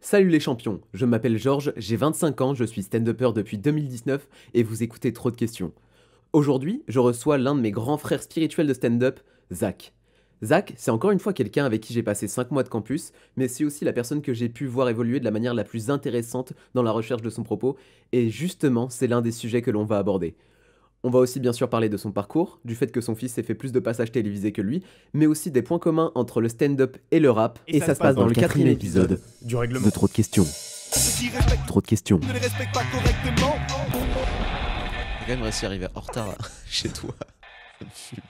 Salut les champions, je m'appelle Georges, j'ai 25 ans, je suis stand-upper depuis 2019 et vous écoutez Trop de questions. Aujourd'hui, je reçois l'un de mes grands frères spirituels de stand-up, Zach. Zach, c'est encore une fois quelqu'un avec qui j'ai passé 5 mois de campus, mais c'est aussi la personne que j'ai pu voir évoluer de la manière la plus intéressante dans la recherche de son propos, et justement, c'est l'un des sujets que l'on va aborder. On va aussi bien sûr parler de son parcours, du fait que son fils ait fait plus de passages télévisés que lui, mais aussi des points communs entre le stand-up et le rap, et ça se passe dans le quatrième épisode du de règlement. Trop de questions. Trop de questions. Ne les respecte pas correctement. J'ai quand même réussi à arriver en retard chez toi.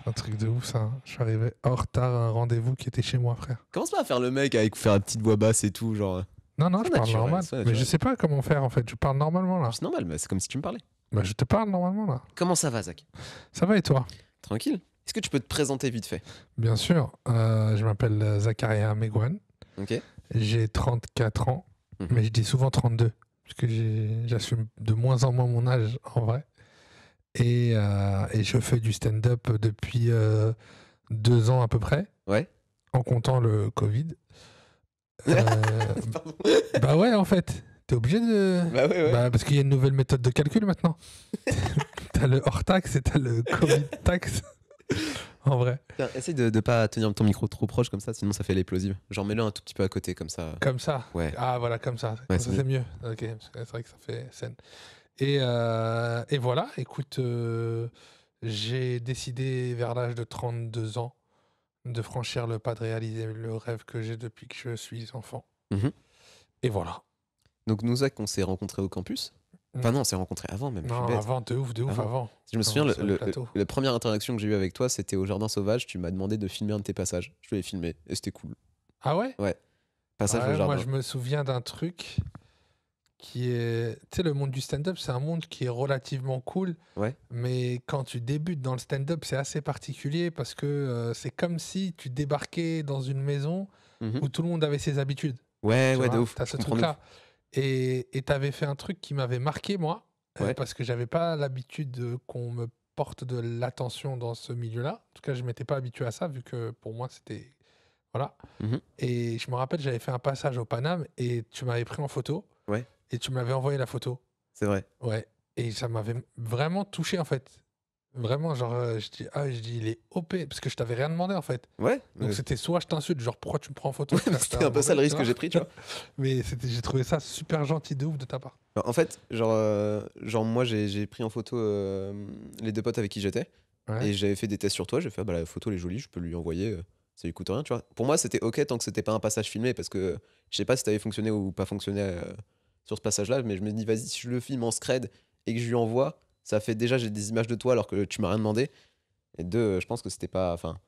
Un truc de ouf ça, hein. Je suis arrivé en retard à un rendez-vous qui était chez moi, frère. Commence pas à faire le mec avec faire une petite voix basse et tout, genre. Non, C'est je parle naturel, normal. c'est Mais naturel. je sais pas comment faire en fait, je parle normalement là. C'est normal, mais c'est comme si tu me parlais. Bah, je te parle normalement là. Comment ça va, Zach? Ça va et toi? Tranquille. Est-ce que tu peux te présenter vite fait? Bien sûr, je m'appelle Zacharia Megwan, Ok. j'ai 34 ans, Mhm. mais je dis souvent 32, parce que j'assume de moins en moins mon âge en vrai. Et je fais du stand-up depuis 2 ans à peu près, Ouais. en comptant le Covid. Euh, Pardon. Bah ouais, en fait, t'es obligé de... Bah ouais. Bah, parce qu'il y a une nouvelle méthode de calcul maintenant. T'as le hors-taxe et t'as le Covid-taxe. En vrai. Tiens, essaye de pas tenir ton micro trop proche comme ça, sinon ça fait l'explosive. Genre mets-le un tout petit peu à côté comme ça. Comme ça. Ouais. Ah, voilà, comme ça. Comme ça, c'est c'est mieux. Ok, parce que c'est vrai que ça fait scène. Et voilà, écoute, j'ai décidé vers l'âge de 32 ans de franchir le pas de réaliser le rêve que j'ai depuis que je suis enfant. Mhm. Et voilà. Donc nous, Zach, on s'est rencontrés au campus. Enfin non, on s'est rencontrés avant même. je suis Non, bête. avant, de ouf, avant. Je me souviens, sur le plateau. la première interaction que j'ai eue avec toi, c'était au Jardin Sauvage. Tu m'as demandé de filmer un de tes passages. Je l'ai filmé et c'était cool. Ah ouais? Passage Ouais, au jardin. moi, je me souviens d'un truc qui est... Tu sais, le monde du stand-up, c'est un monde qui est relativement cool. Ouais. Mais quand tu débutes dans le stand-up, c'est assez particulier parce que c'est comme si tu débarquais dans une maison Mhm. où tout le monde avait ses habitudes. Ouais, Tu ouais, de vois, ouf. t'as Je ce comprends de truc-là. Et t'avais fait un truc qui m'avait marqué, moi, Ouais. parce que j'avais pas l'habitude qu'on me porte de l'attention dans ce milieu-là. En tout cas, je m'étais pas habitué à ça, vu que pour moi, c'était... Voilà. Mhm. Et je me rappelle, j'avais fait un passage au Paname et tu m'avais pris en photo. Ouais. Et tu m'avais envoyé la photo. C'est vrai. Ouais. Et ça m'avait vraiment touché, en fait. Vraiment, genre, je dis, il est OP. Parce que je t'avais rien demandé, en fait. Ouais. Donc c'était soit je t'insulte, genre, pourquoi tu me prends en photo? frère, C'était un peu ça le mauvais, risque tu que j'ai vois. pris, tu vois. Mais j'ai trouvé ça super gentil de ouf de ta part. En fait, genre moi, j'ai pris en photo les deux potes avec qui j'étais. Ouais. Et j'avais fait des tests sur toi. J'ai fait, bah, la photo, elle est jolie, je peux lui envoyer. Ça lui coûte rien, tu vois. Pour moi, c'était ok tant que c'était pas un passage filmé. Parce que je sais pas si t'avais fonctionné ou pas fonctionné sur ce passage-là. Mais je me dis, vas-y, si je le filme en scred et que je lui envoie, ça fait déjà, j'ai des images de toi alors que tu m'as rien demandé. Et deux, je pense que c'était pas, enfin,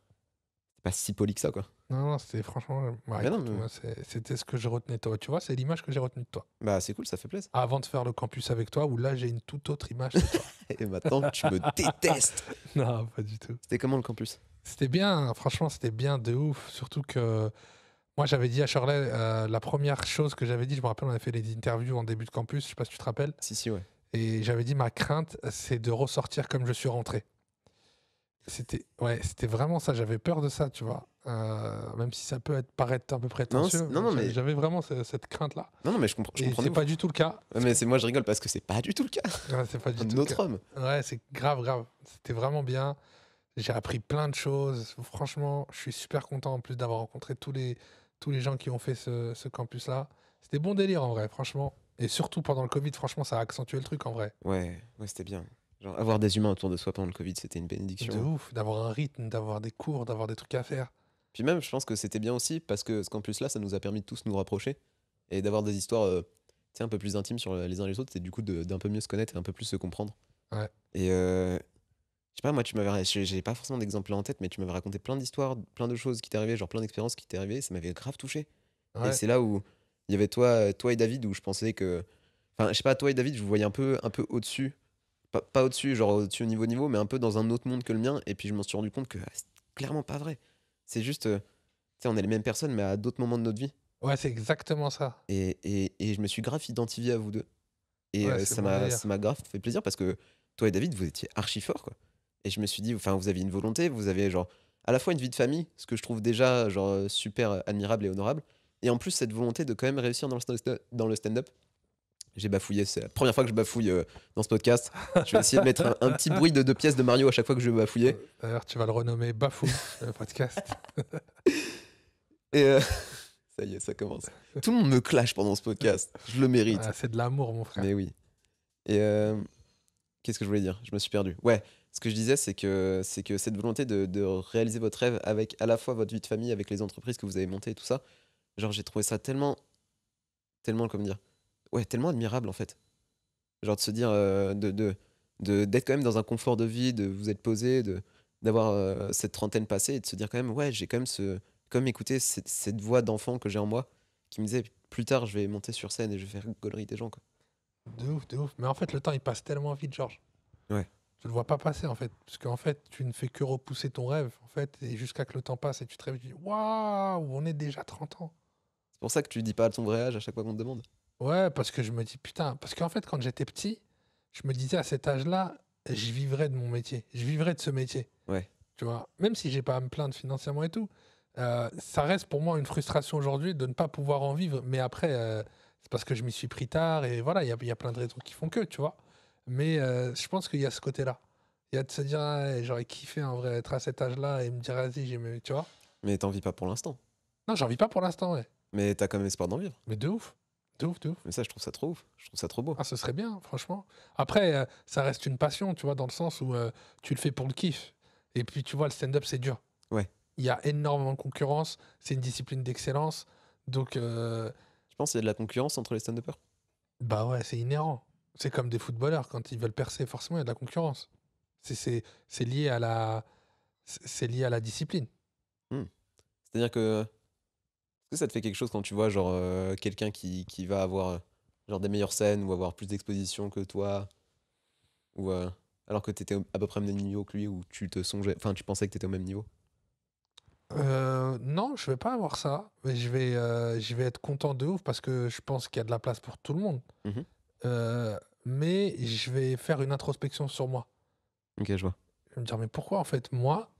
pas si poli que ça, quoi. Non, c'était franchement. Ouais, Mais non, écoute, mais- moi, c'était ce que je retenais de toi. Tu vois, c'est l'image que j'ai retenue de toi. Bah, c'est cool, ça fait plaisir. Avant de faire le campus avec toi, où là, j'ai une toute autre image de toi. Et maintenant, tu me détestes. Non, pas du tout. C'était comment le campus? C'était bien, franchement, c'était bien de ouf. Surtout que moi, j'avais dit à Shirley, la première chose que j'avais dit, je me rappelle, on avait fait des interviews en début de campus, je sais pas si tu te rappelles, Si, ouais. et j'avais dit ma crainte, c'est de ressortir comme je suis rentré. C'était vraiment ça, j'avais peur de ça, tu vois. Même si ça peut paraître un peu prétentieux, non, mais- j'avais vraiment cette crainte-là. Non, mais je comprends Et de c'est ouf. pas du tout le cas. Ouais, mais c'est moi, je rigole parce que c'est pas du tout le cas. Ouais, c'est pas du Un tout le autre cas. homme. Ouais, c'est grave. C'était vraiment bien. J'ai appris plein de choses. Franchement, je suis super content en plus d'avoir rencontré tous les gens qui ont fait ce campus-là. C'était bon délire en vrai, franchement. Et surtout pendant le Covid, franchement, ça a accentué le truc en vrai. Ouais, c'était bien. Genre, avoir des humains autour de soi pendant le Covid, c'était une De bénédiction. ouf, d'avoir un rythme, d'avoir des cours, d'avoir des trucs à faire. Puis même, je pense que c'était bien aussi parce que ce campus-là, ça nous a permis de tous nous rapprocher et d'avoir des histoires tu sais, un peu plus intimes sur les uns les autres et du coup d'un peu mieux se connaître et un peu plus se comprendre. Ouais. Et je sais pas, moi, j'ai pas forcément d'exemple là en tête, mais tu m'avais raconté plein d'histoires, plein de choses qui t'est arrivé, genre plein d'expériences qui t'est arrivé, ça m'avait grave touché. Et Ouais, c'est là où il y avait toi et David où je pensais que. Enfin, je sais pas, toi et David, je vous voyais un peu au-dessus. Pas au-dessus, genre au-dessus au niveau, mais un peu dans un autre monde que le mien. Et puis je m'en suis rendu compte que c'est clairement pas vrai. C'est juste. Tu sais, on est les mêmes personnes, mais à d'autres moments de notre vie. ouais, c'est exactement ça. Et je me suis grave identifié à vous deux. Et Ouais, c'est bon délire. ça m'a grave fait plaisir parce que toi et David, vous étiez archi forts, quoi. Et je me suis dit, enfin, vous aviez une volonté, vous avez genre à la fois une vie de famille, ce que je trouve déjà genre super admirable et honorable, Et en plus, cette volonté de quand même réussir dans le stand-up. J'ai bafouillé, c'est la première fois que je bafouille dans ce podcast. Je vais essayer de mettre un petit bruit de 2 pièces de Mario à chaque fois que je vais bafouiller. D'ailleurs, tu vas le renommer Bafou, le podcast. Et ça y est, ça commence. Tout le monde me clash pendant ce podcast. Je le mérite. Ah, c'est de l'amour, mon frère. Mais oui. Et qu'est-ce que je voulais dire? Je me suis perdu. Ouais, ce que je disais, c'est que cette volonté de réaliser votre rêve avec à la fois votre vie de famille, avec les entreprises que vous avez montées et tout ça, genre j'ai trouvé ça tellement, comment dire? Ouais, tellement admirable en fait. Genre de se dire, d'être quand même dans un confort de vie, de vous être posé, d'avoir cette trentaine passée et de se dire quand même, ouais, j'ai quand même comme écouter cette voix d'enfant que j'ai en moi qui me disait plus tard, je vais monter sur scène et je vais faire gaulerie des gens, quoi. De ouf, de ouf. Mais en fait, le temps, il passe tellement vite, Georges. Ouais. Tu le vois pas passer, en fait. Parce qu'en fait, tu ne fais que repousser ton rêve, en fait. Et jusqu'à que le temps passe et tu te réveilles, tu dis waouh, on est déjà 30 ans. C'est pour ça que tu dis pas ton vrai âge à chaque fois qu'on te demande. Ouais, parce que je me dis putain. Parce qu'en fait, quand j'étais petit, je me disais à cet âge-là, je vivrais de mon métier. Je vivrais de ce métier. Ouais. Tu vois, même si j'ai pas à me plaindre financièrement et tout, ça reste pour moi une frustration aujourd'hui de ne pas pouvoir en vivre. Mais après, c'est parce que je m'y suis pris tard et voilà, il y a plein de raisons qui font que, tu vois. Mais je pense qu'il y a ce côté-là. Il y a de se dire, ah, j'aurais kiffé en vrai être à cet âge-là et me dire, vas-y, tu vois. Mais t'en vis pas pour l'instant. Non, j'en vis pas pour l'instant, ouais. Mais t'as quand même espoir d'en vivre. Mais de ouf. De ouf, de ouf. Mais ça, je trouve ça trop ouf. Je trouve ça trop beau. Ah, ce serait bien, franchement. Après, ça reste une passion, tu vois, dans le sens où tu le fais pour le kiff. Et puis, tu vois, le stand-up, c'est dur. Ouais. Il y a énormément de concurrence. C'est une discipline d'excellence. Donc, Tu penses qu'il y a de la concurrence entre les stand-uppers? bah ouais, c'est inhérent. C'est comme des footballeurs. Quand ils veulent percer, forcément, il y a de la concurrence. C'est lié à c'est lié à la discipline. C'est-à-dire que. Est-ce que ça te fait quelque chose quand tu vois genre quelqu'un qui va avoir genre des meilleures scènes ou avoir plus d'exposition que toi ou alors que t'étais à peu près au même niveau que lui ou tu te songeais, enfin tu pensais que t'étais au même niveau? Non, je vais pas avoir ça. Mais je vais être content de ouf parce que je pense qu'il y a de la place pour tout le monde. Mhm. Mais je vais faire une introspection sur moi. Ok, je vois. Je vais me dire, mais pourquoi en fait, moi,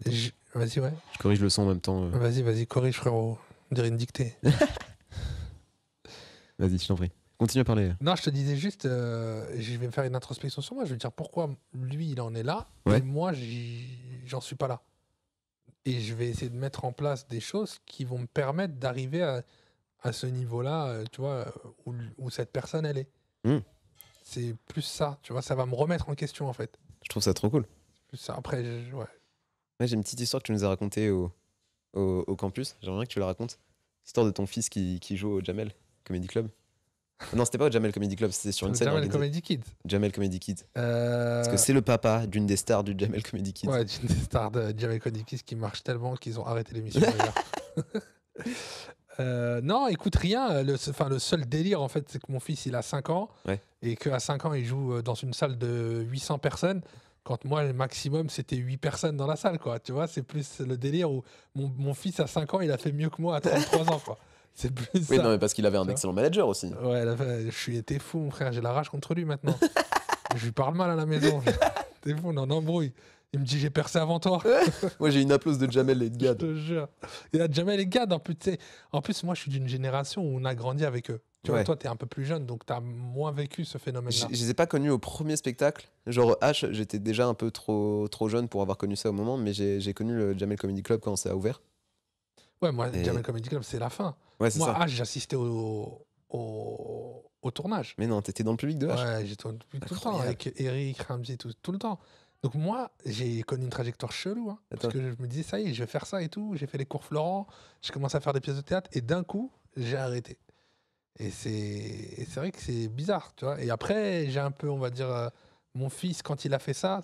vas-y, ouais. Je corrige le son en même temps. Vas-y, corrige, frérot. On dirait une dictée. Vas-y, je t'en prie. Continue à parler. Non, je te disais juste, je vais me faire une introspection sur moi. Je vais me dire pourquoi lui, il en est là Ouais. et moi, j'en suis pas là. Et je vais essayer de mettre en place des choses qui vont me permettre d'arriver à ce niveau-là, tu vois, où cette personne, elle est. Mm. C'est plus ça, tu vois, ça va me remettre en question, en fait. Je trouve ça trop cool. Plus ça. Après, ouais. Ouais, j'ai une petite histoire que tu nous as racontée au campus. J'aimerais bien que tu la racontes. L'histoire de ton fils qui joue au Jamel Comedy Club. Non, c'était pas au Jamel Comedy Club, c'était sur une scène Jamel organisée. Comedy Kids. Jamel Comedy Kids. Parce que c'est le papa d'une des stars du Jamel Comedy Kids. Ouais, d'une des stars de Jamel Comedy Kids qui marche tellement qu'ils ont arrêté l'émission d'ailleurs. Non, écoute, rien. Le seul délire, en fait, c'est que mon fils, il a 5 ans. Ouais. Et qu'à 5 ans, il joue dans une salle de 800 personnes. Quand moi, le maximum, c'était 8 personnes dans la salle, quoi. Tu vois, c'est plus le délire où mon fils, à 5 ans, il a fait mieux que moi à 33 ans, quoi. C'est plus Oui, ça. non, mais parce qu'il avait un Tu vois. excellent manager aussi. Ouais, t'es fou, mon frère. J'ai la rage contre lui maintenant. Je lui parle mal à la maison. T'es fou, on en embrouille. Il me dit, j'ai percé avant toi. Moi, j'ai une applause de Jamel et de Je Gad. te jure. Il y a Jamel et Gad. En plus, moi, je suis d'une génération où on a grandi avec eux. Tu vois, Ouais. toi, t'es un peu plus jeune, donc t'as moins vécu ce phénomène-là. Je les ai pas connus au premier spectacle. Genre H, j'étais déjà un peu trop jeune pour avoir connu ça au moment, mais j'ai connu le Jamel Comedy Club quand ça a ouvert. Ouais, moi, Et- Jamel Comedy Club, c'est la fin. Ouais, c'est Moi, ça. H, j'assistais au tournage. Mais non, t'étais dans le public de H. Ouais, j'étais depuis tout le temps Incroyable. avec Eric, Ramsey, tout le temps. Donc moi, j'ai connu une trajectoire chelou. Hein, Attends. parce que je me disais, ça y est, je vais faire ça et tout. J'ai fait les cours Florent, j'ai commencé à faire des pièces de théâtre et d'un coup, j'ai arrêté. Et c'est vrai que c'est bizarre, tu vois. Et après, j'ai un peu, on va dire, mon fils, quand il a fait ça,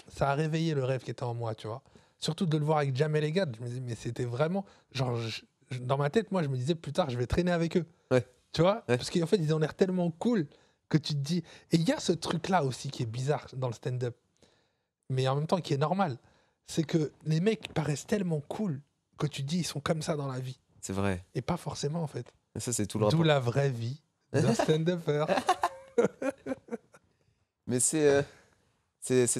ça a réveillé le rêve qui était en moi, tu vois. Surtout de le voir avec Jamel et Gad. Je me disais, mais c'était vraiment. Genre, dans ma tête, moi, je me disais, plus tard, je vais traîner avec eux. Ouais. Tu vois. Ouais. Parce qu'en fait, ils ont l'air tellement cool que tu te dis. Et il y a ce truc-là aussi qui est bizarre dans le stand-up, mais en même temps qui est normal. C'est que les mecs paraissent tellement cool que tu te dis, ils sont comme ça dans la vie. C'est vrai. Et pas forcément, en fait. Et ça, c'est tout le D'où rapport. la vraie vie d'un stand-upper. Mais c'est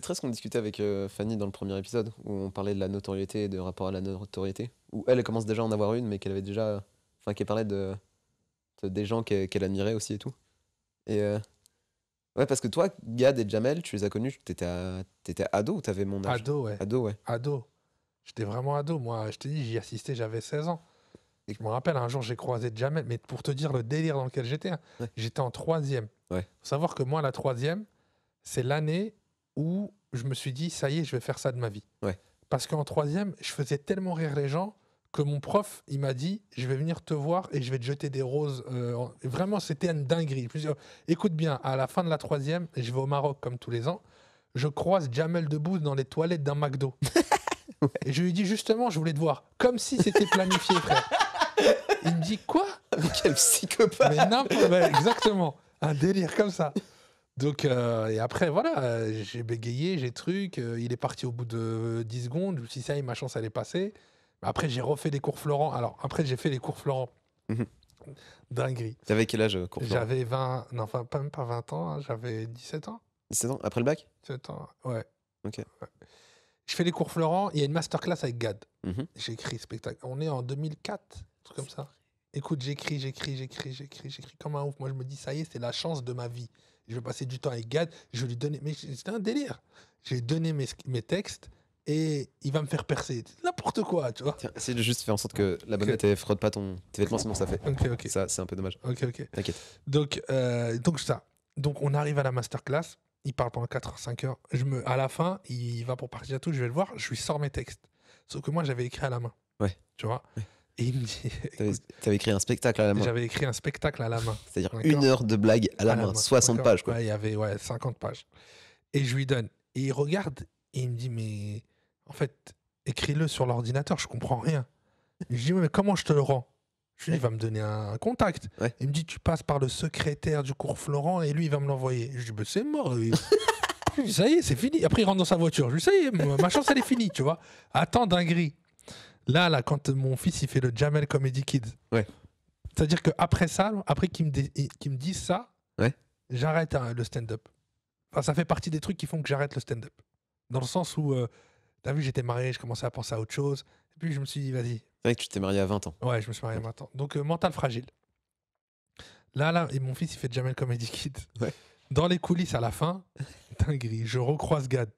très ce qu'on discutait avec Fanny dans le premier épisode, où on parlait de la notoriété et de rapport à la notoriété. Où elle commence déjà à en avoir une, mais qu'elle avait déjà. Enfin, qui parlait des gens qu'elle admirait aussi et tout. Et ouais, parce que toi, Gad et Jamel, tu les as connus, t'étais ado ou t'avais mon âge? Ado, ouais. Ado, ouais. Ado. J'étais vraiment ado. Moi, je te dis, j'y assistais, j'avais 16 ans. Et- Je me rappelle, un jour, j'ai croisé Jamel. Mais pour te dire le délire dans lequel j'étais, hein, Ouais. j'étais en troisième. Ouais. Faut savoir que moi, la troisième, c'est l'année où je me suis dit, ça y est, je vais faire ça de ma vie. Ouais. Parce qu'en troisième, je faisais tellement rire les gens que mon prof, il m'a dit, je vais venir te voir et je vais te jeter des roses. Et vraiment, c'était une dinguerie. Je me suis dit, écoute bien, à la fin de la troisième, je vais au Maroc comme tous les ans. Je croise Jamel Debbouze dans les toilettes d'un McDo. Ouais. Et je lui dis justement, je voulais te voir. Comme si c'était planifié, frère. Il me dit quoi? Mais quel psychopathe! Mais n'importe quoi, exactement. Un délire comme ça. Donc, et après, voilà, j'ai bégayé, j'ai truc. Il est parti au bout de 10 secondes. Je me suis dit, ça y est, ma chance, elle est passée. Mais après, j'ai refait les cours Florent. Alors, après, j'ai fait les cours Florent. Mhm. Dinguerie. T'avais quel âge, cours Florent? J'avais 20, non, enfin, pas même pas 20 ans, hein, j'avais 17 ans. 17 ans? Après le bac? 17 ans, ouais. Ok. Ouais. Je fais les cours Florent, il y a une masterclass avec Gad. Mhm. J'ai écrit spectacle. On est en 2004, un truc comme ça. Écoute, j'écris comme un ouf. Moi, je me dis, ça y est, c'est la chance de ma vie. Je vais passer du temps avec Gad, je vais lui donner. Mais c'était un délire. J'ai donné mes textes et il va me faire percer. C'est n'importe quoi, tu vois. Tiens, essaye de juste faire en sorte que la bonnette elle frotte pas tes vêtements, sinon ça fait. Ok. Ça, c'est un peu dommage. Ok. T'inquiète. Donc ça. Donc, on arrive à la masterclass. Il parle pendant 4 heures, 5 heures. À la fin, il va pour partir à tout. Je vais le voir. Je lui sors mes textes. Sauf que moi, j'avais écrit à la main. Ouais. Tu vois. Ouais. Et il me dit. T'avais écrit un spectacle à la main. J'avais écrit un spectacle à la main. C'est-à-dire D'accord. 1 heure de blague à la main, 60 D'accord. pages, quoi. Ouais, il y avait 50 pages. Et je lui donne. Et il regarde et il me dit, mais en fait, écris-le sur l'ordinateur, je comprends rien. Je lui dis, mais comment je te le rends? Je lui dis, il va me donner un contact. Ouais. Il me dit, tu passes par le secrétaire du cours Florent et lui, il va me l'envoyer. Je lui dis, bah, c'est mort. Je lui dis, ça y est, c'est fini. Après, il rentre dans sa voiture. Je lui dis, ça y est, ma chance, elle est finie, tu vois. Attends, dinguerie. Là, quand mon fils, il fait le Jamel Comedy Kids. Ouais. C'est-à-dire qu'après ça, après qu'il me dise ça, Ouais. j'arrête le stand-up. Enfin, ça fait partie des trucs qui font que j'arrête le stand-up. Dans le sens où, t'as vu, j'étais marié, je commençais à penser à autre chose. Et puis, je me suis dit, vas-y. C'est vrai que tu t'es marié à 20 ans. Ouais, je me suis marié maintenant. Donc, mental fragile. Là, et mon fils, il fait Jamel Comedy Kids. Ouais. Dans les coulisses, à la fin, dinguerie, je recroise Gad.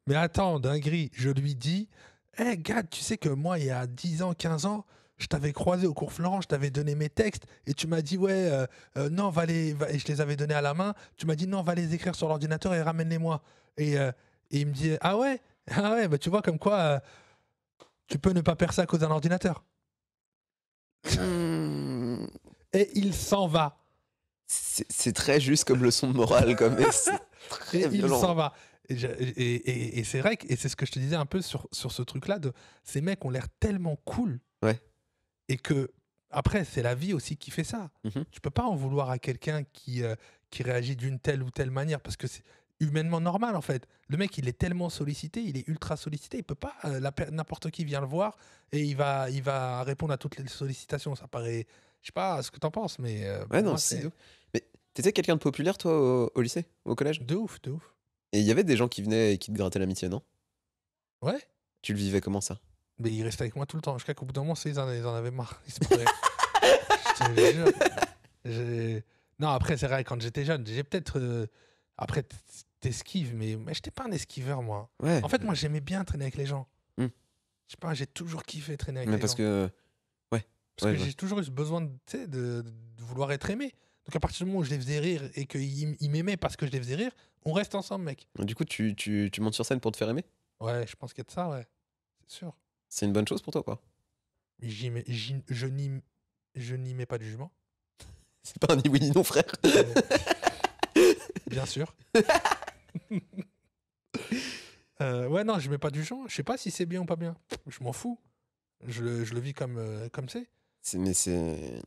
Mais attends, dinguerie, je lui dis, hé Gad, tu sais que moi, il y a 10 ans, 15 ans, je t'avais croisé au cours Florent, je t'avais donné mes textes et tu m'as dit, ouais, non, et je les avais donnés à la main. Tu m'as dit, non, va les écrire sur l'ordinateur et ramène-les-moi. Et il me dit, ah ouais, bah, tu vois, comme quoi, tu peux ne pas percer à cause d'un ordinateur. Et il s'en va. C'est très juste comme leçon de morale, comme. Et c'est très Et il violent. s'en va. Et c'est vrai et c'est ce que je te disais un peu sur ce truc-là, ces mecs ont l'air tellement cool. Ouais. Et que, après, c'est la vie aussi qui fait ça. Mhm. Tu peux pas en vouloir à quelqu'un qui réagit d'une telle ou telle manière parce que c'est humainement normal en fait. Le mec, il est tellement sollicité, il est ultra sollicité, il peut pas, n'importe qui vient le voir et il va répondre à toutes les sollicitations. Ça paraît, je sais pas ce que t'en penses, mais Ouais, pour non, moi, c'est c'est ouf. Mais t'étais quelqu'un de populaire, toi, au lycée, au collège? de ouf. Et il y avait des gens qui venaient et qui te grattaient l'amitié, non? Ouais. Tu le vivais comment ça? Mais il restait avec moi tout le temps. Jusqu'à qu'au bout d'un moment, ils en avaient marre. Ils se prenaient. Je te jure. Non, après, c'est vrai, quand j'étais jeune, j'ai peut-être. Après, t'esquives, mais j'étais pas un esquiveur, moi. Ouais. En fait, moi, j'aimais bien traîner avec les gens. Hmm. Je sais pas, j'ai toujours kiffé traîner avec Mais les parce gens. que. Parce ouais, que je j'ai toujours eu ce besoin de vouloir être aimé. Donc, à partir du moment où je les faisais rire et qu'ils m'aimaient parce que je les faisais rire, on reste ensemble, mec. Du coup, tu montes sur scène pour te faire aimer? Ouais, je pense qu'il y a de ça, ouais. C'est sûr. C'est une bonne chose pour toi, quoi. Je n'y mets pas de jugement. C'est pas un ni oui ni non, frère. Bien sûr. Ouais, non, je mets pas du genre. Je sais pas si c'est bien ou pas bien. Je m'en fous. Je le vis comme c'est. Mais c'est.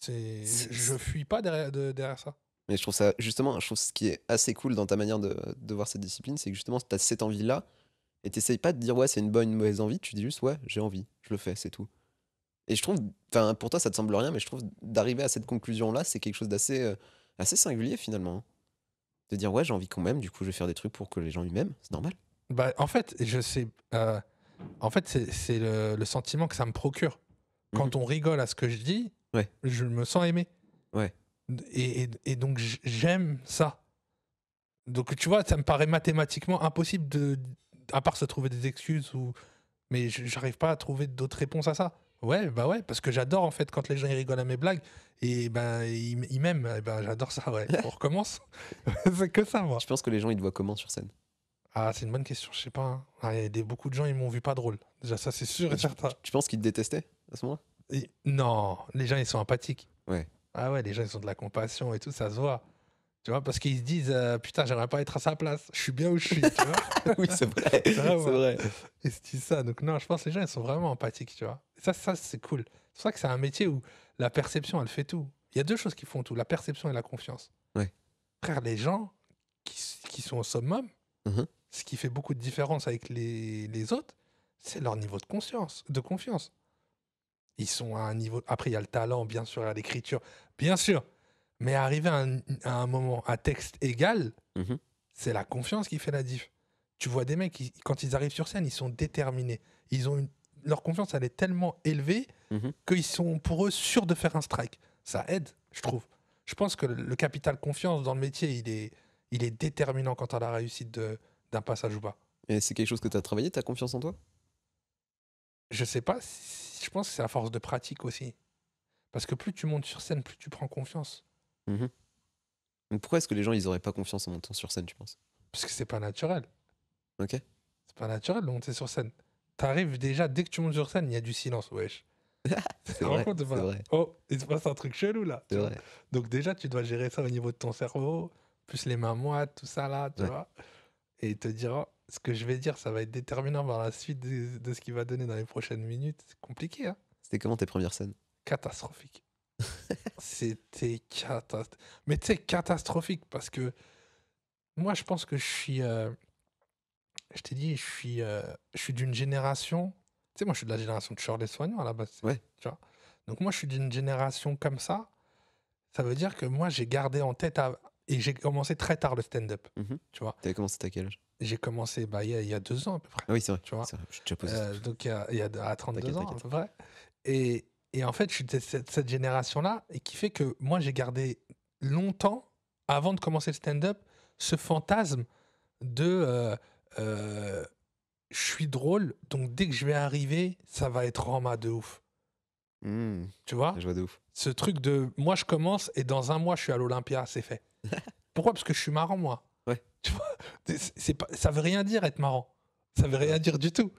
Je fuis pas derrière ça. Mais je trouve ça, justement, je trouve ce qui est assez cool dans ta manière de voir cette discipline, c'est que justement, tu as cette envie-là, et t'essayes pas de dire, ouais, c'est une bonne, une mauvaise envie, tu dis juste, ouais, j'ai envie, je le fais, c'est tout. Et je trouve, enfin, pour toi, ça te semble rien, mais je trouve d'arriver à cette conclusion-là, c'est quelque chose d'assez assez singulier, finalement. De dire, ouais, j'ai envie quand même, du coup, je vais faire des trucs pour que les gens m'aiment, c'est normal. Bah, en fait, je sais. En fait, c'est le sentiment que ça me procure. Quand on rigole à ce que je dis, Ouais. je me sens aimé. Ouais. Et donc, j'aime ça. Donc, tu vois, ça me paraît mathématiquement impossible à part se trouver des excuses mais j'arrive pas à trouver d'autres réponses à ça. Ouais, bah ouais, parce que j'adore en fait quand les gens ils rigolent à mes blagues et ben ils m'aiment. Et ben j'adore ça, ouais. On recommence. C'est que ça, moi. Je pense que les gens, ils te voient comment sur scène? Ah, c'est une bonne question, je sais pas. Hein. Ah, beaucoup de gens ils m'ont vu pas drôle. Déjà, ça c'est sûr et certain. Tu penses qu'ils te détestaient à ce moment-là? Non, les gens ils sont empathiques. Ouais. Ah ouais, les gens ils ont de la compassion et tout, ça se voit. Tu vois, parce qu'ils se disent putain, j'aimerais pas être à sa place. Je suis bien où je suis, tu vois. Oui, c'est vrai. C'est vrai. Ils se disent ça. Donc, non, je pense que les gens, ils sont vraiment empathiques, tu vois. Et ça c'est cool. C'est pour ça que c'est un métier où la perception, elle fait tout. Il y a deux choses qui font tout, la perception et la confiance. Ouais. Frère, les gens qui sont au summum, Mhm. ce qui fait beaucoup de différence avec les autres, c'est leur niveau de confiance. Ils sont à un niveau... Après, il y a le talent, bien sûr, il y a l'écriture, bien sûr. Mais arriver à un moment, à texte égal, Mhm. c'est la confiance qui fait la diff. Tu vois des mecs, quand ils arrivent sur scène, ils sont déterminés. Leur confiance, elle est tellement élevée Mhm. qu'ils sont, pour eux, sûrs de faire un strike. Ça aide, je trouve. Je pense que le capital confiance dans le métier, il est déterminant quant à la réussite d'un passage ou pas. Et c'est quelque chose que tu as travaillé, ta confiance en toi? Je sais pas, je pense que c'est à force de pratique aussi. Parce que plus tu montes sur scène, plus tu prends confiance. Mhm. Donc pourquoi est-ce que les gens, ils auraient pas confiance en montant sur scène, tu penses? Parce que c'est pas naturel. Ok. C'est pas naturel de monter sur scène. T'arrives déjà, dès que tu montes sur scène, il y a du silence, wesh. C'est vrai. C'est vrai. Oh, il se passe un truc chelou là. C'est tu vois. vrai. Donc déjà, tu dois gérer ça au niveau de ton cerveau, plus les mains moites, tout ça là, tu Ouais. vois. Et te dire, oh, ce que je vais dire, ça va être déterminant par la suite de ce qu'il va donner dans les prochaines minutes. C'est compliqué, hein. C'était comment tes premières scènes? Catastrophique. C'était catastrophique. Mais tu sais, catastrophique parce que moi, je pense que je suis... je t'ai dit, je suis d'une génération... Tu sais, moi, je suis de la génération de Shirley Soignon à la base. Ouais. Tu vois. Donc moi, je suis d'une génération comme ça. Ça veut dire que moi, j'ai gardé en tête... Et j'ai commencé très tard le stand-up. Mhm. Tu vois. T'avais commencé à quel âge? J'ai commencé il y a 2 ans à peu près. Ah oui, c'est vrai. Tu vois. C'est vrai. Je suis déjà posé. Donc il y a à 32 T'inquiète, ans à t'inquiète. peu près. Et en fait, je suis de cette génération-là et qui fait que moi, j'ai gardé longtemps, avant de commencer le stand-up, ce fantasme de je suis drôle, donc dès que je vais arriver, ça va être Rama de ouf. Hmm. Tu vois? Je vois de ouf. Ce truc de moi, je commence et dans un mois, je suis à l'Olympia, c'est fait. Pourquoi? Parce que je suis marrant, moi. Ouais. Tu vois? Ça veut rien dire être marrant. Ça veut rien dire du tout.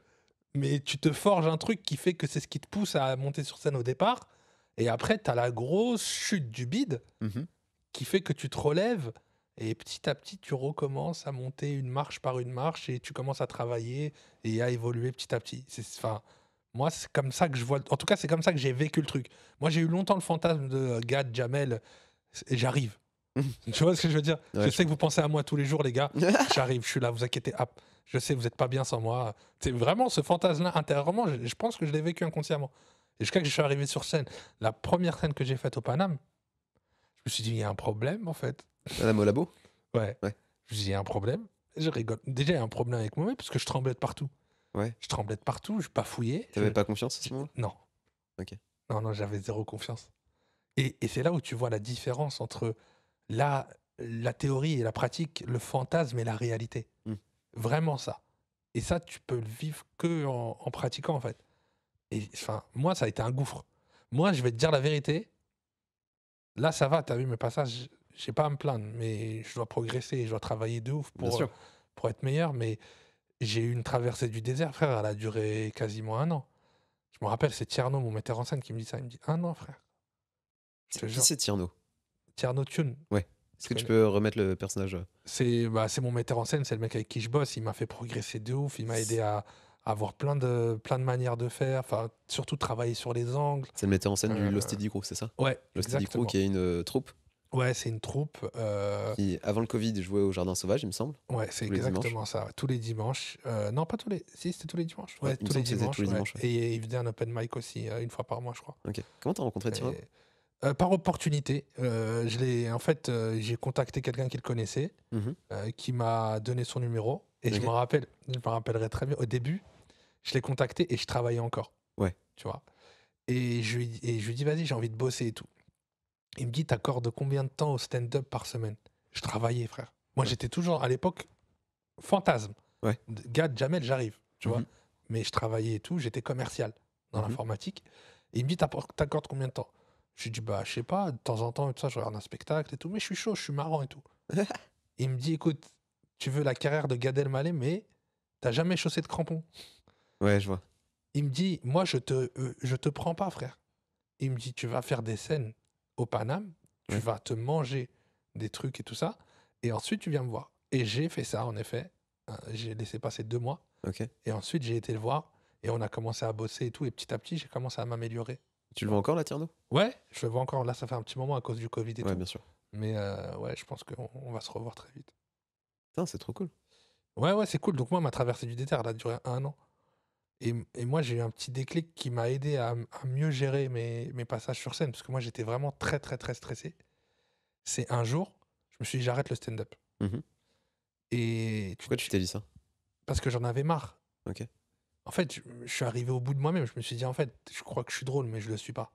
Mais tu te forges un truc qui fait que c'est ce qui te pousse à monter sur scène au départ. Et après, tu as la grosse chute du bide Mhm. qui fait que tu te relèves. Et petit à petit, tu recommences à monter une marche par une marche et tu commences à travailler et à évoluer petit à petit. Enfin, moi, c'est comme ça que je vois. En tout cas, c'est comme ça que j'ai vécu le truc. Moi, j'ai eu longtemps le fantasme de Gad, Jamel, et j'arrive. Tu vois ce que je veux dire? Ouais, Je sais que vous pensez à moi tous les jours, les gars. J'arrive, je suis là, vous inquiétez. Ah, je sais, vous n'êtes pas bien sans moi. C'est vraiment ce fantasme-là, intérieurement, je pense que je l'ai vécu inconsciemment. Et jusqu'à que je suis arrivé sur scène, la première scène que j'ai faite au Paname, je me suis dit, il y a un problème, en fait. Madame au labo? Ouais. Ouais. Je me suis dit, il y a un problème. Et je rigole. Déjà, il y a un problème avec moi-même, parce que je tremblais de partout. Ouais. Je tremblais de partout, je bafouillais. T'avais pas confiance à ce moment-là? Non. Ok. Non, j'avais zéro confiance. Et c'est là où tu vois la différence entre la théorie et la pratique, le fantasme et la réalité. Mm. Vraiment ça. Et ça, tu peux le vivre que en pratiquant, en fait. Et enfin, moi, ça a été un gouffre. Moi, je vais te dire la vérité. Là, ça va, t'as vu mes passages, j'ai pas à me plaindre, mais je dois progresser, je dois travailler de ouf Bien sûr. pour être meilleur. Mais j'ai eu une traversée du désert, frère, elle a duré quasiment 1 an. Je me rappelle, c'est Tierno, mon metteur en scène, qui me dit ça. Il me dit 1 an, frère. Je te Qui jure. c'est Tierno? Tierno Tune. Est-ce que tu peux remettre le personnage? C'est mon metteur en scène, c'est le mec avec qui je bosse. Il m'a fait progresser de ouf. Il m'a aidé à avoir plein de manières de faire. Enfin, surtout travailler sur les angles. C'est le metteur en scène du Euh, Lost Eddy Crew, c'est ça? Ouais, Lost Eddy Crew exactement. qui est une troupe Ouais, c'est une troupe. qui, avant le Covid, jouait au Jardin Sauvage, il me semble. Ouais, c'est tous les exactement ça. Tous les dimanches. Non, pas tous les. Si, c'était tous les dimanches. Ouais, Ouais, il me tous les semble que c'était dimanches. tous les ouais. dimanches, ouais. Et il faisait un open mic aussi, 1 fois par mois, je crois. Ok. Comment t'as rencontré Tierno? Par opportunité. En fait, j'ai contacté quelqu'un qui le connaissait, Mhm. qui m'a donné son numéro. Et Ok. je me rappellerai très bien. Au début, je l'ai contacté et je travaillais encore. Ouais. Tu vois. Et je lui dis, vas-y, j'ai envie de bosser et tout. Il me dit, t'accordes combien de temps au stand-up par semaine? Je travaillais, frère. Moi, Ouais. j'étais toujours, à l'époque, fantasme. Ouais. Gars, Jamel, j'arrive, tu vois. Mhm. Mais je travaillais et tout, j'étais commercial dans Mhm. l'informatique. Et il me dit, t'accordes combien de temps? Je lui dis, bah, je sais pas, de temps en temps, et tout ça, je regarde un spectacle et tout, mais je suis chaud, je suis marrant et tout. Il me dit, écoute, tu veux la carrière de Gad Elmaleh, mais t'as jamais chaussé de crampons. Ouais, je vois. Il me dit, moi, je te prends pas, frère. Il me dit, tu vas faire des scènes au Paname, tu Ouais. vas te manger des trucs et tout ça, et ensuite tu viens me voir. Et j'ai fait ça, en effet. J'ai laissé passer 2 mois, Ok. et ensuite j'ai été le voir, et on a commencé à bosser et tout, et petit à petit, j'ai commencé à m'améliorer. Tu le vois encore, là, Tierno? Ouais, je le vois encore, là, ça fait un petit moment à cause du Covid et Ouais, tout. bien sûr. Mais ouais, je pense qu'on va se revoir très vite. Putain, c'est trop cool. Ouais, c'est cool. Donc moi, ma traversée du désert, elle a duré 1 an. Et moi, j'ai eu un petit déclic qui m'a aidé à mieux gérer mes passages sur scène, parce que moi, j'étais vraiment très, très, très stressé. C'est un jour, je me suis dit, j'arrête le stand-up. Mhm. Et Pourquoi tu t'es dit ça? parce que j'en avais marre. Ok. En fait, je suis arrivé au bout de moi-même. Je me suis dit, en fait, je crois que je suis drôle, mais je le suis pas.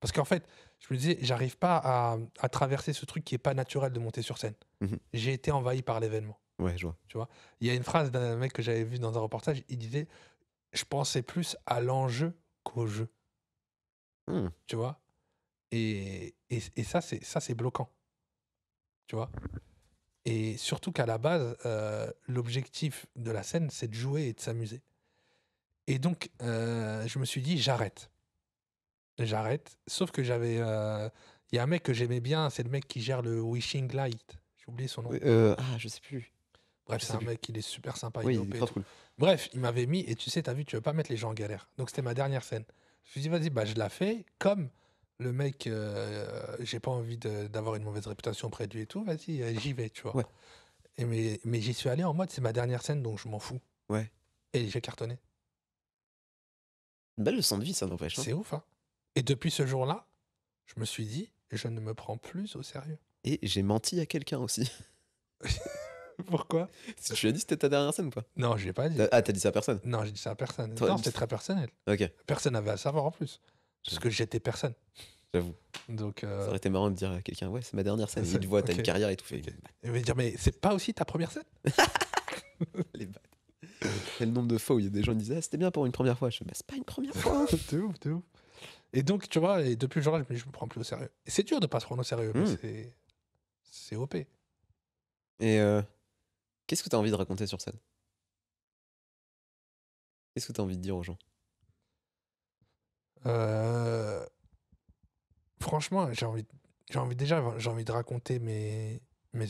Parce qu'en fait, je me disais, j'arrive pas à traverser ce truc qui est pas naturel de monter sur scène. Mhm. J'ai été envahi par l'événement. Ouais, je vois. Tu vois, il y a une phrase d'un mec que j'avais vu dans un reportage. Il disait, je pensais plus à l'enjeu qu'au jeu. Hmm. Tu vois, et ça, c'est bloquant. Tu vois. Et surtout qu'à la base, l'objectif de la scène, c'est de jouer et de s'amuser. Et donc, je me suis dit, j'arrête. J'arrête. Sauf que j'avais. Il y a un mec que j'aimais bien, c'est le mec qui gère le Wishing Light. J'ai oublié son nom. Oui, je sais plus. Bref, je c'est sais un plus. mec, il est super sympa, Oui, il est il est OP et grave tout. cool. Bref, il m'avait mis, et tu sais, t'as vu, tu veux pas mettre les gens en galère. Donc c'était ma dernière scène. Je me suis dit, vas-y, bah, je la fais. Comme le mec, j'ai pas envie d'avoir une mauvaise réputation auprès de lui et tout, vas-y, j'y vais, tu vois. Ouais. Mais j'y suis allé en mode, c'est ma dernière scène, donc je m'en fous. Ouais. Et j'ai cartonné. Belle leçon de vie, ça n'empêche. Hein. C'est ouf, hein. Et depuis ce jour-là, je me suis dit, je ne me prends plus au sérieux. Et j'ai menti à quelqu'un aussi. Pourquoi? Si tu l'as dit, c'était ta dernière scène ou pas? Non, je l'ai pas dit. Ah, t'as dit ça à personne? Non, j'ai dit ça à personne. Toi, Non, c'était très personnel. Ok, Personne n'avait à savoir en plus. Parce que j'étais personne. j'avoue. Donc, Ça aurait été marrant de dire à quelqu'un, ouais, c'est ma dernière scène. C'est- Il te voit, t'as ok. une carrière et tout fait. Ok. Il va dire, mais c'est pas aussi ta première scène? Les bâtards. Et le nombre de fois où il y a des gens qui disaient, ah, c'était bien pour une première fois. Je fais, bah, c'est pas une première fois. De ouf, de ouf. Et donc, tu vois, et depuis le jour-là, je me prends plus au sérieux. Et c'est dur de pas se prendre au sérieux, mais c'est OP. Et qu'est-ce que t'as envie de raconter sur scène? Qu'est-ce que t'as envie de dire aux gens? Franchement, j'ai envie de raconter mes